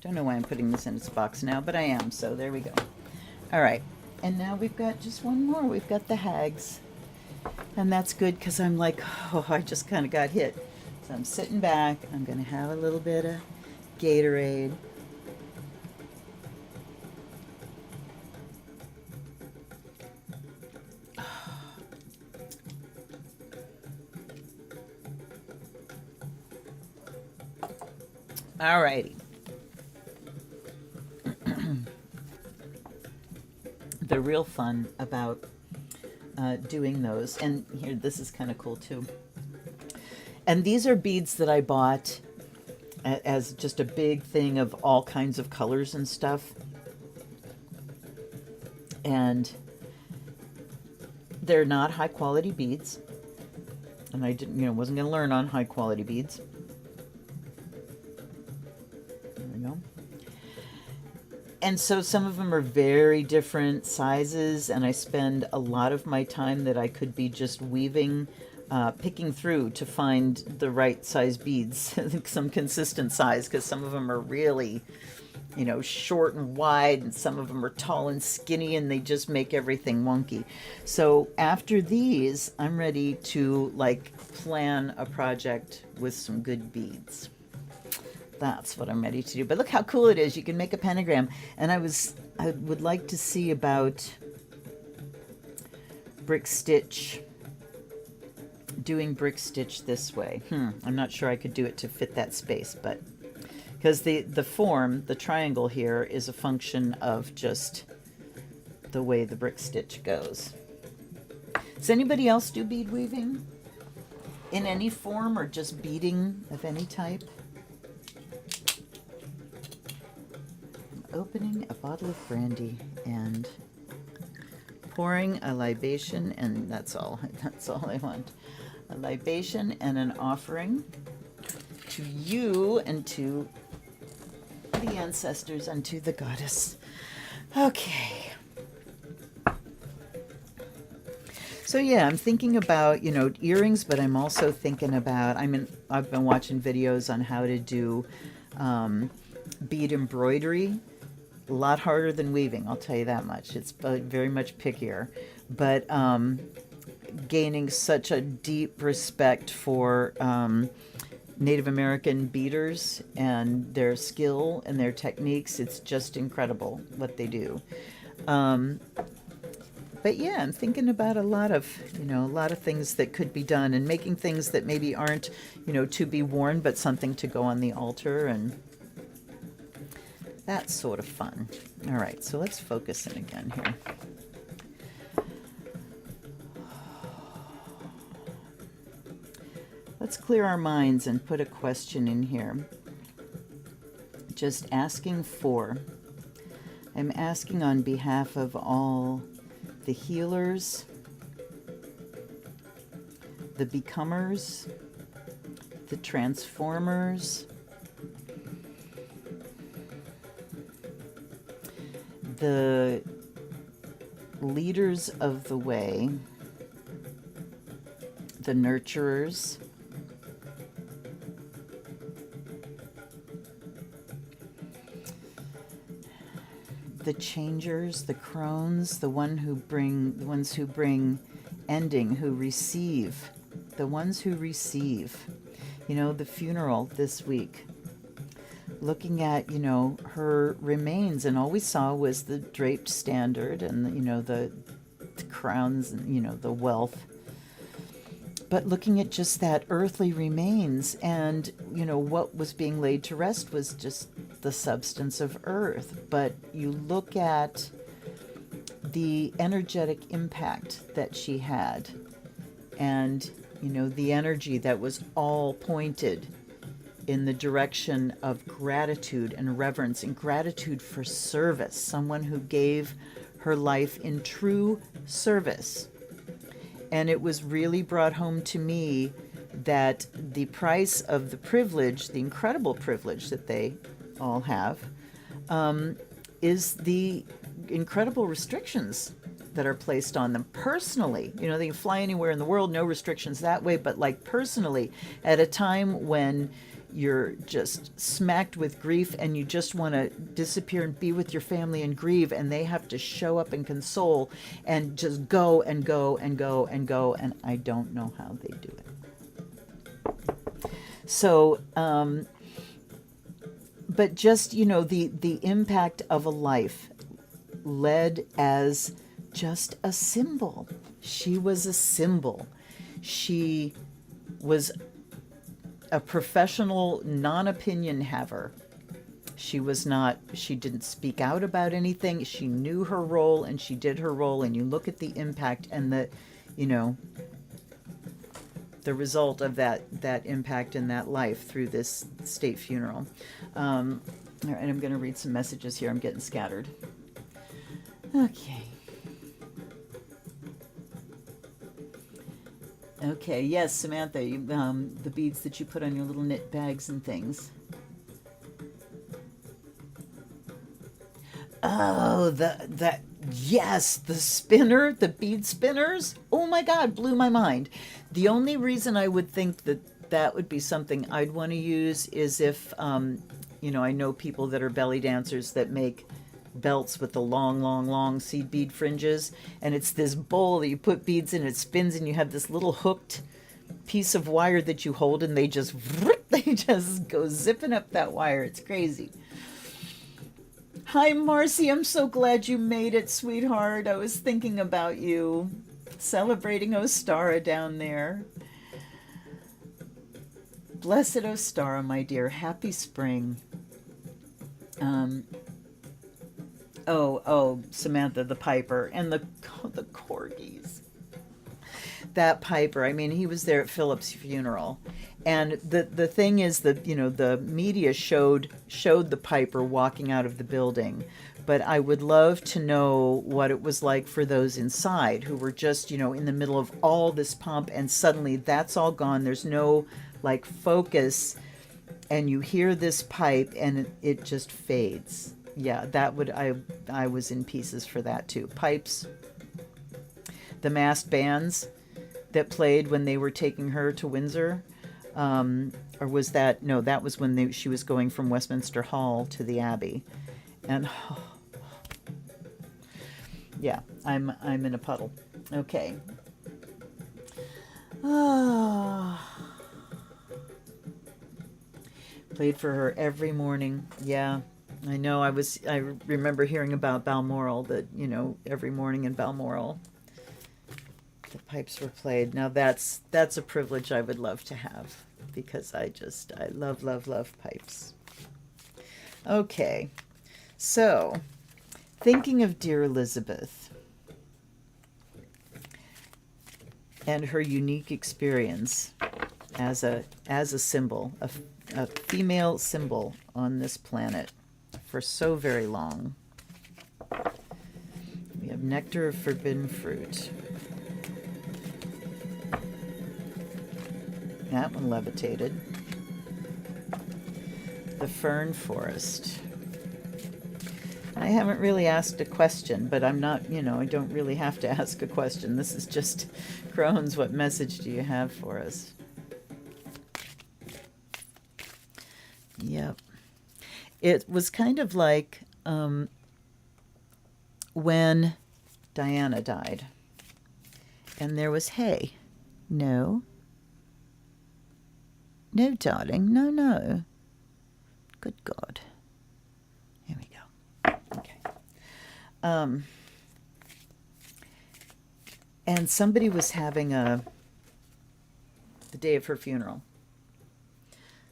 Don't know why I'm putting this in its box now, but I am, so there we go. All right. And now we've got just one more. We've got the hags. And that's good because I'm like, oh, I just kind of got hit. So I'm sitting back. I'm going to have a little bit of Gatorade. All righty. The real fun about doing those, and here, this is kind of cool too. And these are beads that I bought as just a big thing of all kinds of colors and stuff. And they're not high quality beads. And I didn't, you know, wasn't going to learn on high quality beads. There we go. And so some of them are very different sizes, and I spend a lot of my time that I could be just weaving, picking through to find the right size beads, some consistent size, because some of them are really, you know, short and wide, and some of them are tall and skinny, and they just make everything wonky. So after these, I'm ready to like plan a project with some good beads. That's what I'm ready to do. But look how cool it is. You can make a pentagram. And I would like to see about brick stitch, doing brick stitch this way. I'm not sure I could do it to fit that space, but because the form, the triangle here, is a function of just the way the brick stitch goes. Does anybody else do bead weaving in any form, or just beading of any type? Opening a bottle of brandy and pouring a libation, and that's all I want. A libation and an offering to you and to the ancestors and to the goddess. Okay. So yeah, I'm thinking about, you know, earrings, but I'm also thinking about, I've been watching videos on how to do bead embroidery. A lot harder than weaving, I'll tell you that much. It's very much pickier. But gaining such a deep respect for Native American beaders and their skill and their techniques. It's just incredible what they do. But yeah, I'm thinking about a lot of things that could be done, and making things that maybe aren't, to be worn, but something to go on the altar, and that's sort of fun. All right, so let's focus in again here. Let's clear our minds and put a question in here. Just asking I'm asking on behalf of all the healers, the becomers, the transformers, the leaders of the way, the nurturers, the changers, the crones, the ones who bring ending, who receive, the ones who receive. The funeral this week, looking at, her remains, and all we saw was the draped standard and, the crowns and, the wealth. But looking at just that earthly remains, and, what was being laid to rest was just the substance of earth. But you look at the energetic impact that she had, and, the energy that was all pointed in the direction of gratitude and reverence, and gratitude for service, someone who gave her life in true service. And it was really brought home to me that the price of the privilege, the incredible privilege that they all have, is the incredible restrictions that are placed on them personally. They can fly anywhere in the world, no restrictions that way, but like personally, at a time when you're just smacked with grief and you just want to disappear and be with your family and grieve, and they have to show up and console and just go and go and go and go, and I don't know how they do it. So, but just, the impact of a life led as just a symbol. She was a symbol. She was a professional non-opinion haver. She didn't speak out about anything. She knew her role and she did her role, and you look at the impact and the result of that impact in that life through this state funeral. All right, I'm going to read some messages here. I'm getting scattered. Okay, yes, Samantha, the beads that you put on your little knit bags and things. Oh, yes, the spinner, the bead spinners. Oh my God, blew my mind. The only reason I would think that would be something I'd want to use is if, I know people that are belly dancers that make belts with the long seed bead fringes, and it's this bowl that you put beads in, it spins, and you have this little hooked piece of wire that you hold, and they just go zipping up that wire. It's crazy. Hi, Marcy. I'm so glad you made it, sweetheart. I was thinking about you, celebrating Ostara down there. Blessed Ostara, my dear. Happy spring. Samantha, the piper, and the corgis. That piper, I mean, he was there at Philip's funeral. And the thing is that, the media showed the piper walking out of the building. But I would love to know what it was like for those inside who were just, in the middle of all this pomp, and suddenly that's all gone. There's no, focus. And you hear this pipe and it just fades. Yeah, I was in pieces for that too. Pipes, the massed bands that played when they were taking her to Windsor, or was that, no, that was when she was going from Westminster Hall to the Abbey. And yeah, I'm in a puddle. Okay. Ah. Played for her every morning. Yeah, I know. I remember hearing about Balmoral, that, every morning in Balmoral the pipes were played. Now that's a privilege I would love to have, because I love, love, love pipes. Okay, so thinking of dear Elizabeth and her unique experience as a symbol, a female symbol on this planet for so very long. We have nectar of forbidden fruit. That one levitated. The fern forest. I haven't really asked a question, but I'm not, I don't really have to ask a question. This is just, Crohn's, what message do you have for us? Yep. It was kind of like when Diana died. And there was hay. No. No, darling. No, no. Good God. Here we go. Okay. And somebody was having the day of her funeral.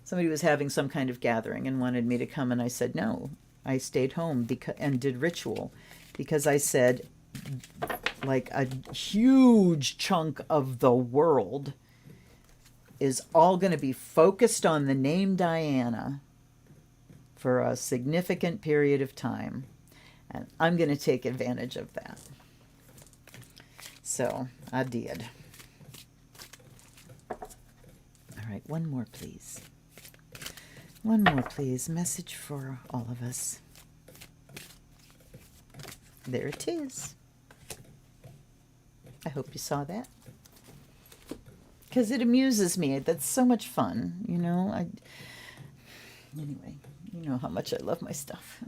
Somebody was having some kind of gathering and wanted me to come, and I said no. I stayed home and did ritual, because I said, like, a huge chunk of the world is all going to be focused on the name Diana for a significant period of time, and I'm going to take advantage of that. So I did. All right, one more, please. One more, please. Message for all of us. There it is. I hope you saw that, because it amuses me. That's so much fun, Anyway, you know how much I love my stuff.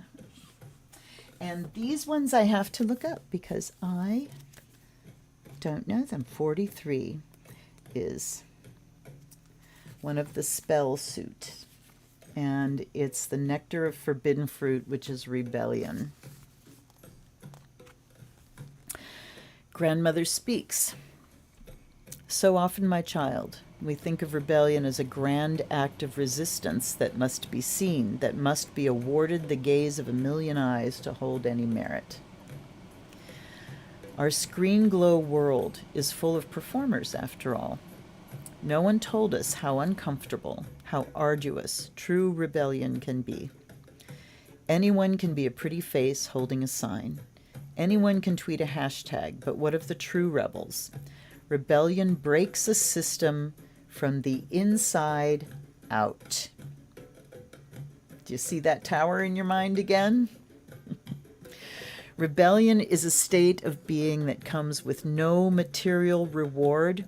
And these ones I have to look up because I don't know them. 43 is one of the spell suit. And it's the nectar of forbidden fruit, which is rebellion. Grandmother speaks. So often, my child, we think of rebellion as a grand act of resistance that must be seen, that must be awarded the gaze of a million eyes to hold any merit. Our screen glow world is full of performers, after all. No one told us how uncomfortable, how arduous true rebellion can be. Anyone can be a pretty face holding a sign. Anyone can tweet a hashtag, but what of the true rebels? Rebellion breaks a system from the inside out. Do you see that tower in your mind again? Rebellion is a state of being that comes with no material reward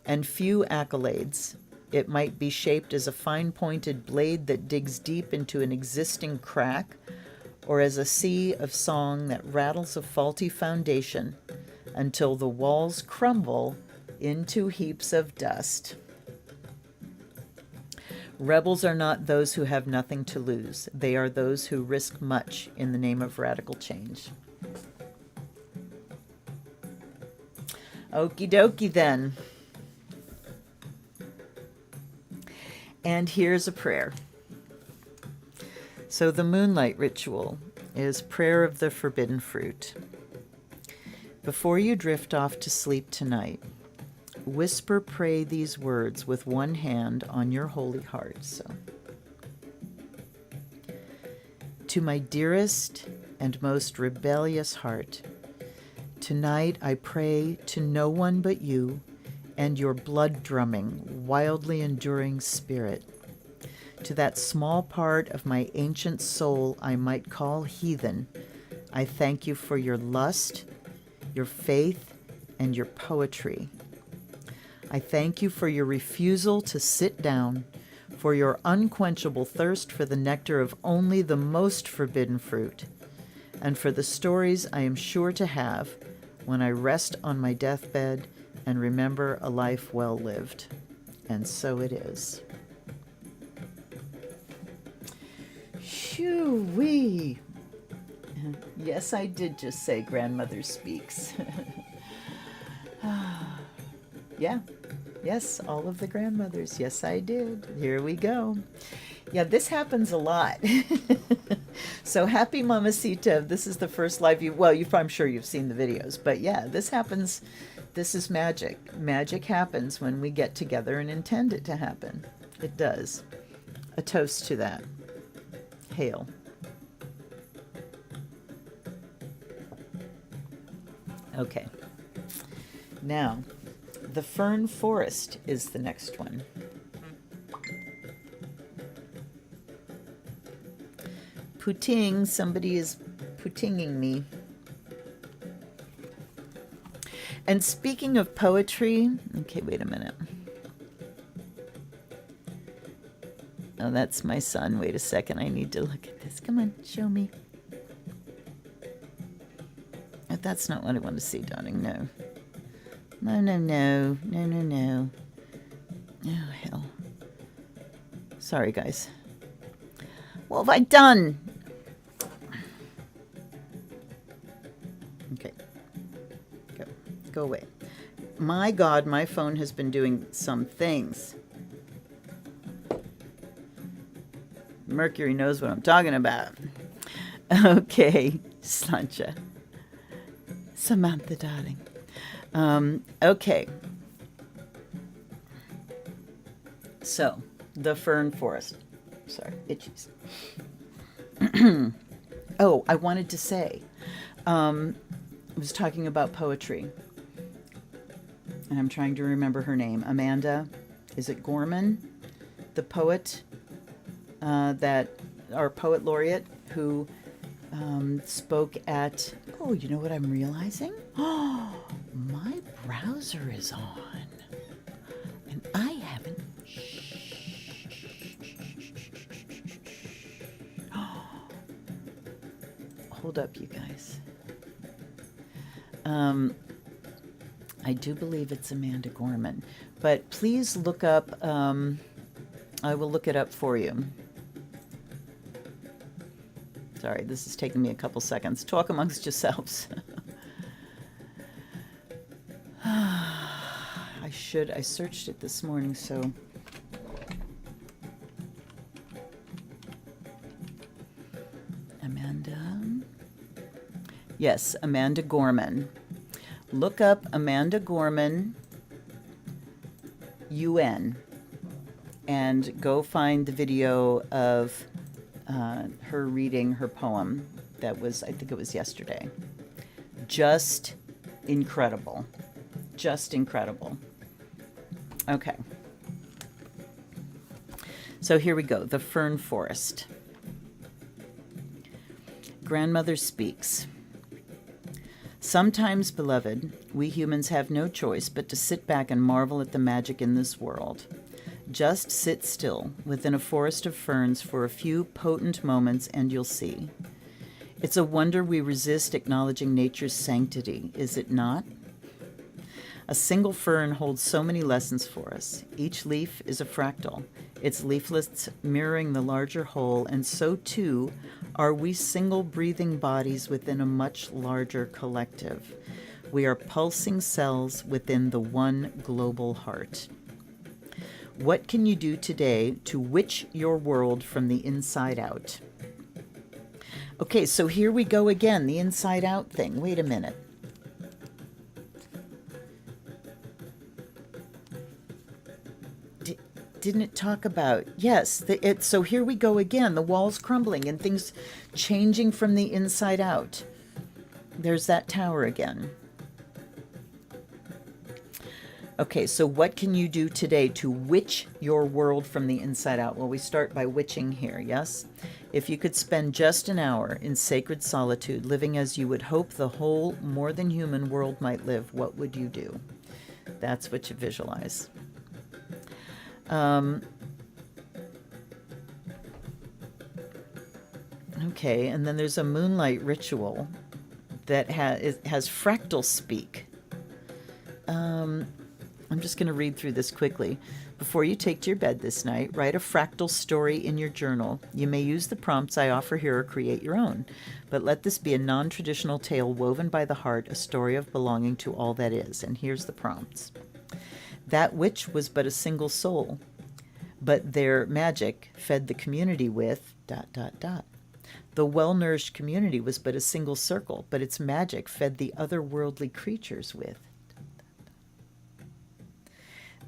and few accolades. It might be shaped as a fine-pointed blade that digs deep into an existing crack, or as a sea of song that rattles a faulty foundation until the walls crumble into heaps of dust. Rebels are not those who have nothing to lose. They are those who risk much in the name of radical change. Okie dokie then. And here's a prayer. So the moonlight ritual is prayer of the forbidden fruit. Before you drift off to sleep tonight, pray these words with one hand on your holy heart. So, to my dearest and most rebellious heart, tonight I pray to no one but you and your blood-drumming, wildly enduring spirit. To that small part of my ancient soul I might call heathen, I thank you for your lust, your faith, and your poetry. I thank you for your refusal to sit down, for your unquenchable thirst for the nectar of only the most forbidden fruit, and for the stories I am sure to have when I rest on my deathbed and remember a life well lived. And so it is. Shoo-wee. Yes, I did just say grandmother speaks. Yeah. Yes, all of the grandmothers. Yes, I did. Here we go. Yeah, this happens a lot. So happy Mamacita. This is the first live I'm sure you've seen the videos, but yeah, this happens. This is magic. Magic happens when we get together and intend it to happen. It does. A toast to that. Hail. Okay. Now, the fern forest is the next one. Puting, somebody is putinging me. And speaking of poetry, okay, wait a minute. Oh, that's my son. Wait a second. I need to look at this. Come on, show me. Oh, that's not what I want to see, darling. No. No, no, no. No, no, no. Oh, hell. Sorry, guys. What have I done? Okay. Go away. My God, my phone has been doing some things. Mercury knows what I'm talking about. Okay, Slancha. Samantha, darling. Okay. So, the fern forest. Sorry, itchies. Oh, I wanted to say, I was talking about poetry, and I'm trying to remember her name. Amanda, is it Gorman? The poet, our poet laureate, who spoke at, oh, you know what I'm realizing? Oh, my browser is on, and I haven't. Hold up, you guys. I do believe it's Amanda Gorman, but please look up, I will look it up for you. Sorry, this is taking me a couple seconds. Talk amongst yourselves. I searched it this morning, so. Amanda. Yes, Amanda Gorman. Look up Amanda Gorman, UN, and go find the video of her reading her poem. That was, I think it was yesterday. Just incredible. Just incredible. Okay. So here we go. The fern forest. Grandmother speaks. Sometimes, beloved, we humans have no choice but to sit back and marvel at the magic in this world. Just sit still within a forest of ferns for a few potent moments and you'll see. It's a wonder we resist acknowledging nature's sanctity, is it not? A single fern holds so many lessons for us. Each leaf is a fractal, its leaflets mirroring the larger whole, and so too are we single breathing bodies within a much larger collective. We are pulsing cells within the one global heart. What can you do today to witch your world from the inside out? Okay, so here we go again, the inside out thing. Wait a minute. Didn't it talk about, yes, so here we go again, the walls crumbling and things changing from the inside out. There's that tower again. Okay, so what can you do today to witch your world from the inside out? Well, we start by witching here, yes? If you could spend just an hour in sacred solitude, living as you would hope the whole, more than human world might live, what would you do? That's what you visualize. Okay, and then there's a moonlight ritual that has fractal speak. I'm just going to read through this quickly. Before you take to your bed this night, write a fractal story in your journal. You may use the prompts I offer here or create your own, but let this be a non-traditional tale woven by the heart, a story of belonging to all that is. And here's the prompts. That witch was but a single soul, but their magic fed the community with ... The well-nourished community was but a single circle, but its magic fed the otherworldly creatures with ...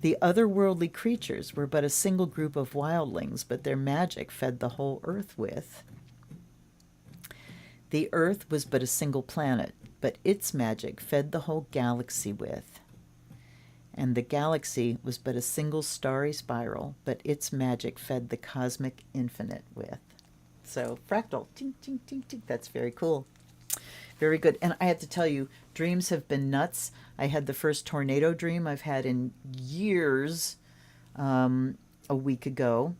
The otherworldly creatures were but a single group of wildlings, but their magic fed the whole earth with... The earth was but a single planet, but its magic fed the whole galaxy with... And the galaxy was but a single starry spiral, but its magic fed the cosmic infinite with... So, fractal. Tink, tink, tink, tink. That's very cool. Very good. And I have to tell you, dreams have been nuts. I had the first tornado dream I've had in years a week ago.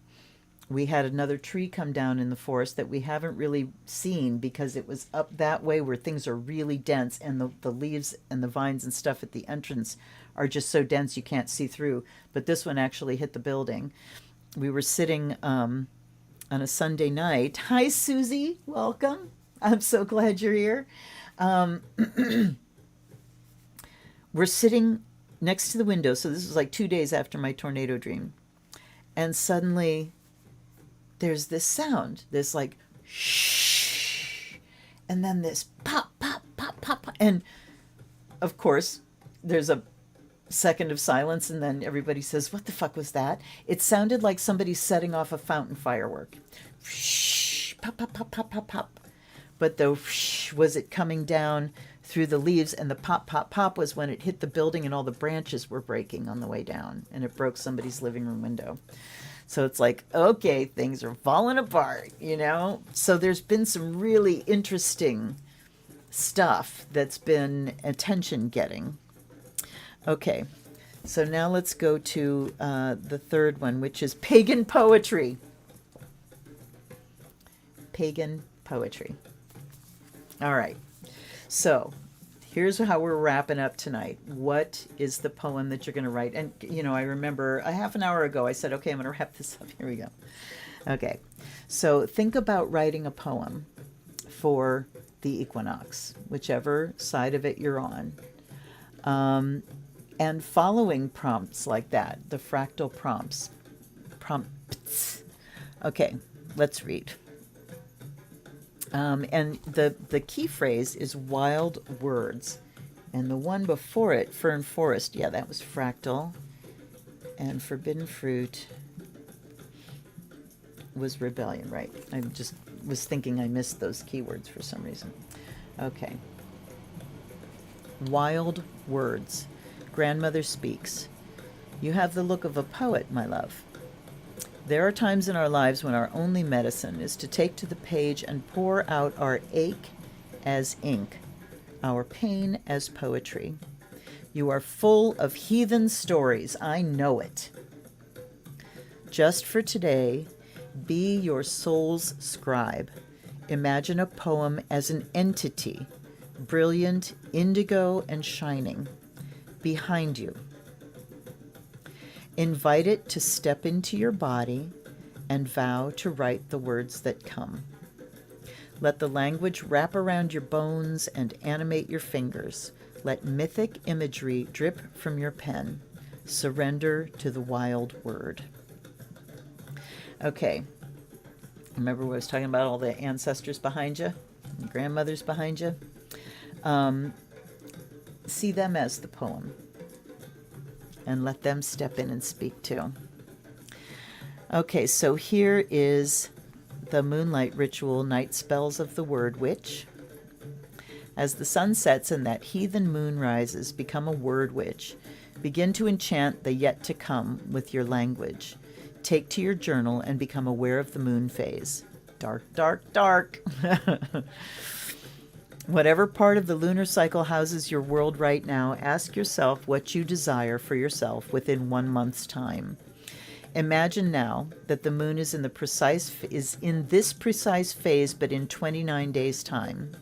We had another tree come down in the forest that we haven't really seen because it was up that way where things are really dense, and the leaves and the vines and stuff at the entrance are just so dense you can't see through. But this one actually hit the building. We were sitting on a Sunday night. Hi, Susie. Welcome. I'm so glad you're here. We're sitting next to the window. So this was like 2 days after my tornado dream. And suddenly there's this sound, this like shh, and then this pop, pop, pop, pop, pop. And of course, there's a second of silence, and then everybody says, what the fuck was that? It sounded like somebody setting off a fountain firework. Shh, pop, pop, pop, pop, pop, pop. But the whoosh was it coming down through the leaves, and the pop, pop, pop was when it hit the building and all the branches were breaking on the way down, and it broke somebody's living room window. So it's like, okay, things are falling apart, you know? So there's been some really interesting stuff that's been attention-getting. Okay, so now let's go to the third one, which is pagan poetry. Pagan poetry. All right, so here's how we're wrapping up tonight. What is the poem that you're going to write? And, you know, I remember a half an hour ago I said, okay, I'm going to wrap this up. Here we go. Okay, so think about writing a poem for the equinox, whichever side of it you're on. And following prompts like that, the fractal prompts. Prompts. Okay, let's read. And the key phrase is wild words. And the one before it, fern forest, yeah, that was fractal. And forbidden fruit was rebellion, right? I just was thinking I missed those keywords for some reason. Okay. Wild words. Grandmother speaks. You have the look of a poet, my love. There are times in our lives when our only medicine is to take to the page and pour out our ache as ink, our pain as poetry. You are full of heathen stories, I know it. Just for today, be your soul's scribe. Imagine a poem as an entity, brilliant, indigo, and shining, behind you. Invite it to step into your body and vow to write the words that come. Let the language wrap around your bones and animate your fingers. Let mythic imagery drip from your pen. Surrender to the wild word. Okay. Remember what I was talking about, all the ancestors behind you, and grandmothers behind you? See them as the poem. And let them step in and speak too. Okay, so here is the moonlight ritual, night spells of the word witch. As the sun sets and that heathen moon rises, become a word witch. Begin to enchant the yet to come with your language. Take to your journal and become aware of the moon phase. Dark, dark, dark. Whatever part of the lunar cycle houses your world right now, ask yourself what you desire for yourself within 1 month's time. Imagine now that the moon is in this precise phase, but in 29 days' time.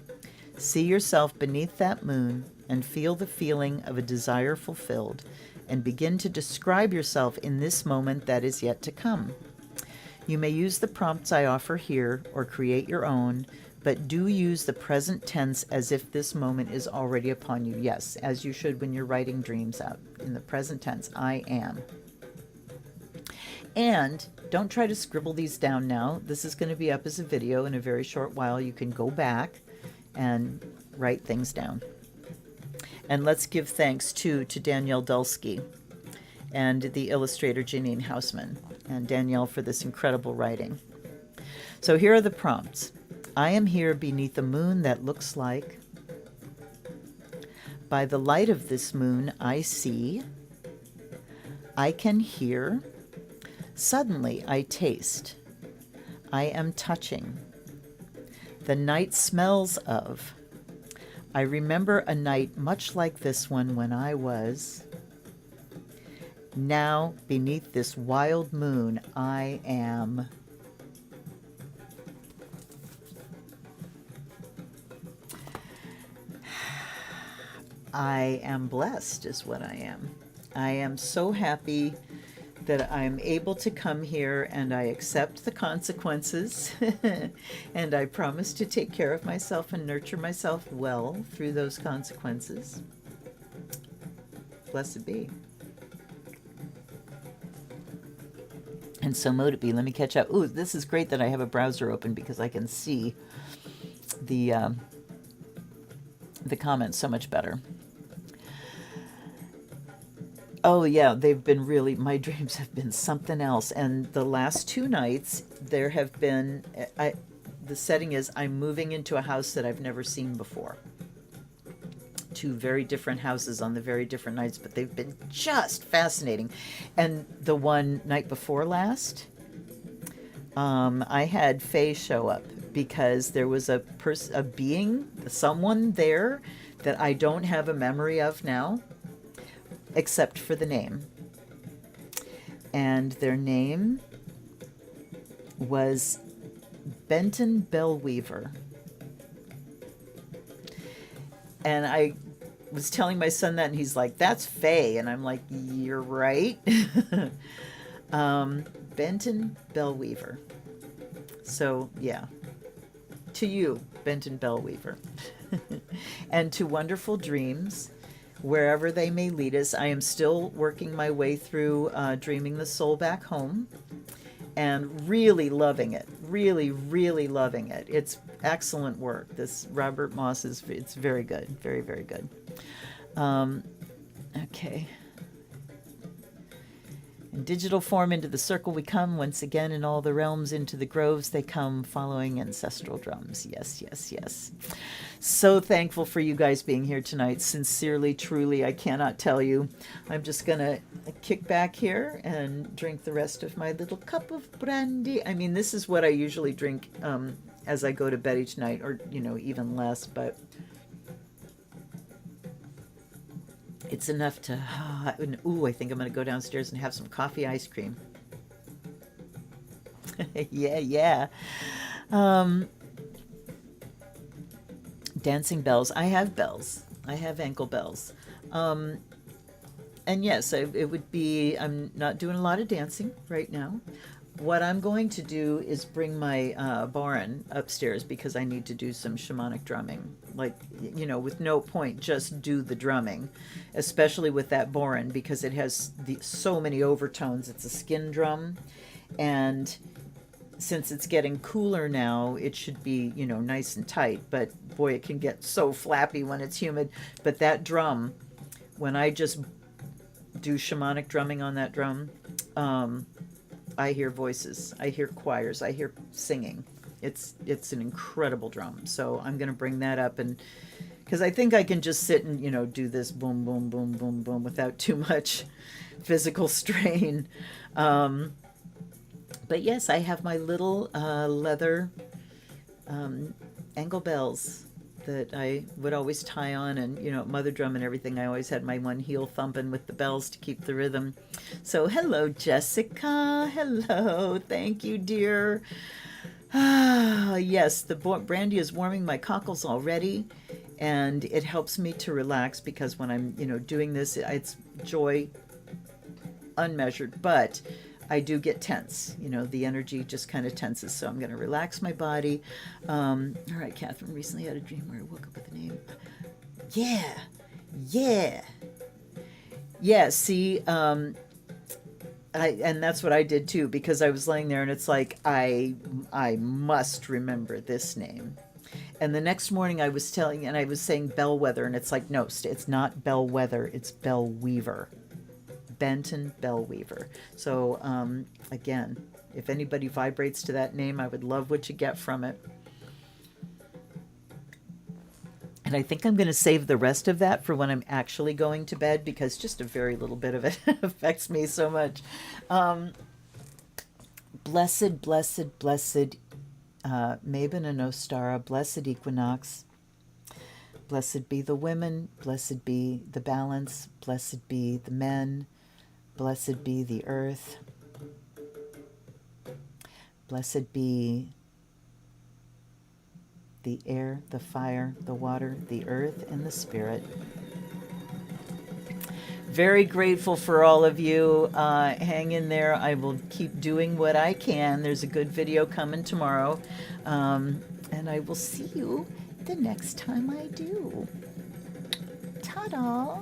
See yourself beneath that moon and feel the feeling of a desire fulfilled and begin to describe yourself in this moment that is yet to come. You may use the prompts I offer here or create your own, but do use the present tense as if this moment is already upon you. Yes, as you should when you're writing dreams out. In the present tense, I am. And don't try to scribble these down now. This is going to be up as a video in a very short while. You can go back and write things down. And let's give thanks too to Danielle Dulski and the illustrator Janine Hausman, and Danielle for this incredible writing. So here are the prompts. I am here beneath a moon that looks like. By the light of this moon, I see. I can hear. Suddenly, I taste. I am touching. The night smells of. I remember a night much like this one when I was. Now, beneath this wild moon, I am. I am blessed is what I am. I am so happy that I'm able to come here, and I accept the consequences and I promise to take care of myself and nurture myself well through those consequences. Blessed be. And so mote it be. Let me catch up. Ooh, this is great that I have a browser open because I can see the comments so much better. Oh yeah, they've been really, my dreams have been something else. And the last 2 nights, there have been, the setting is I'm moving into a house that I've never seen before. 2 very different houses on the very different nights, but they've been just fascinating. And the one night before last, I had Faye show up because there was a being, someone there that I don't have a memory of now, except for the name. And their name was Benton Bellweaver. And I was telling my son that, and he's like, that's Faye. And I'm like, you're right. Benton Bellweaver. So, yeah. To you, Benton Bellweaver. And to wonderful dreams, wherever they may lead us. I am still working my way through Dreaming the Soul Back Home, and really loving it. Really, really loving it. It's excellent work. This Robert Moss it's very good. Very, very good. Okay. In digital form into the circle we come, once again in all the realms into the groves they come, following ancestral drums. Yes, yes, yes. So thankful for you guys being here tonight. Sincerely, truly, I cannot tell you. I'm just going to kick back here and drink the rest of my little cup of brandy. I mean, this is what I usually drink as I go to bed each night, or, you know, even less, but it's enough to, ooh, I think I'm going to go downstairs and have some coffee ice cream. Yeah, yeah. Dancing bells. I have bells. I have ankle bells. And yes, it would be, I'm not doing a lot of dancing right now. What I'm going to do is bring my Baron upstairs because I need to do some shamanic drumming. Like, you know, with no point, just do the drumming, especially with that Baron because it has so many overtones. It's a skin drum, and since it's getting cooler now, it should be, you know, nice and tight, but boy, it can get so flappy when it's humid. But that drum, when I just do shamanic drumming on that drum, I hear voices, I hear choirs, I hear singing. It's an incredible drum. So I'm going to bring that up, and because I think I can just sit and, you know, do this boom, boom, boom, boom, boom without too much physical strain. But yes, I have my little leather ankle bells that I would always tie on, and, you know, mother drum and everything. I always had my one heel thumping with the bells to keep the rhythm. So hello, Jessica. Hello. Thank you, dear. Ah, yes, the brandy is warming my cockles already, and it helps me to relax because when I'm, you know, doing this, it's joy unmeasured, but I do get tense. You know, the energy just kind of tenses. So I'm going to relax my body. All right, Catherine recently had a dream where I woke up with the name. Yeah, yeah, yeah. See, and that's what I did too, because I was laying there and it's like I must remember this name. And the next morning I was telling, and I was saying Bellwether, and it's like, no, it's not Bellwether, it's Bellweaver. Benton Bellweaver. So again, if anybody vibrates to that name, I would love what you get from it. And I think I'm going to save the rest of that for when I'm actually going to bed, because just a very little bit of it affects me so much. Blessed, blessed, blessed Mabon and Ostara, blessed equinox. Blessed be the women, blessed be the balance, blessed be the men, blessed be the earth, blessed be the air, the fire, the water, the earth, and the spirit. Very grateful for all of you. Hang in there. I will keep doing what I can. There's a good video coming tomorrow. And I will see you the next time I do. Ta-da!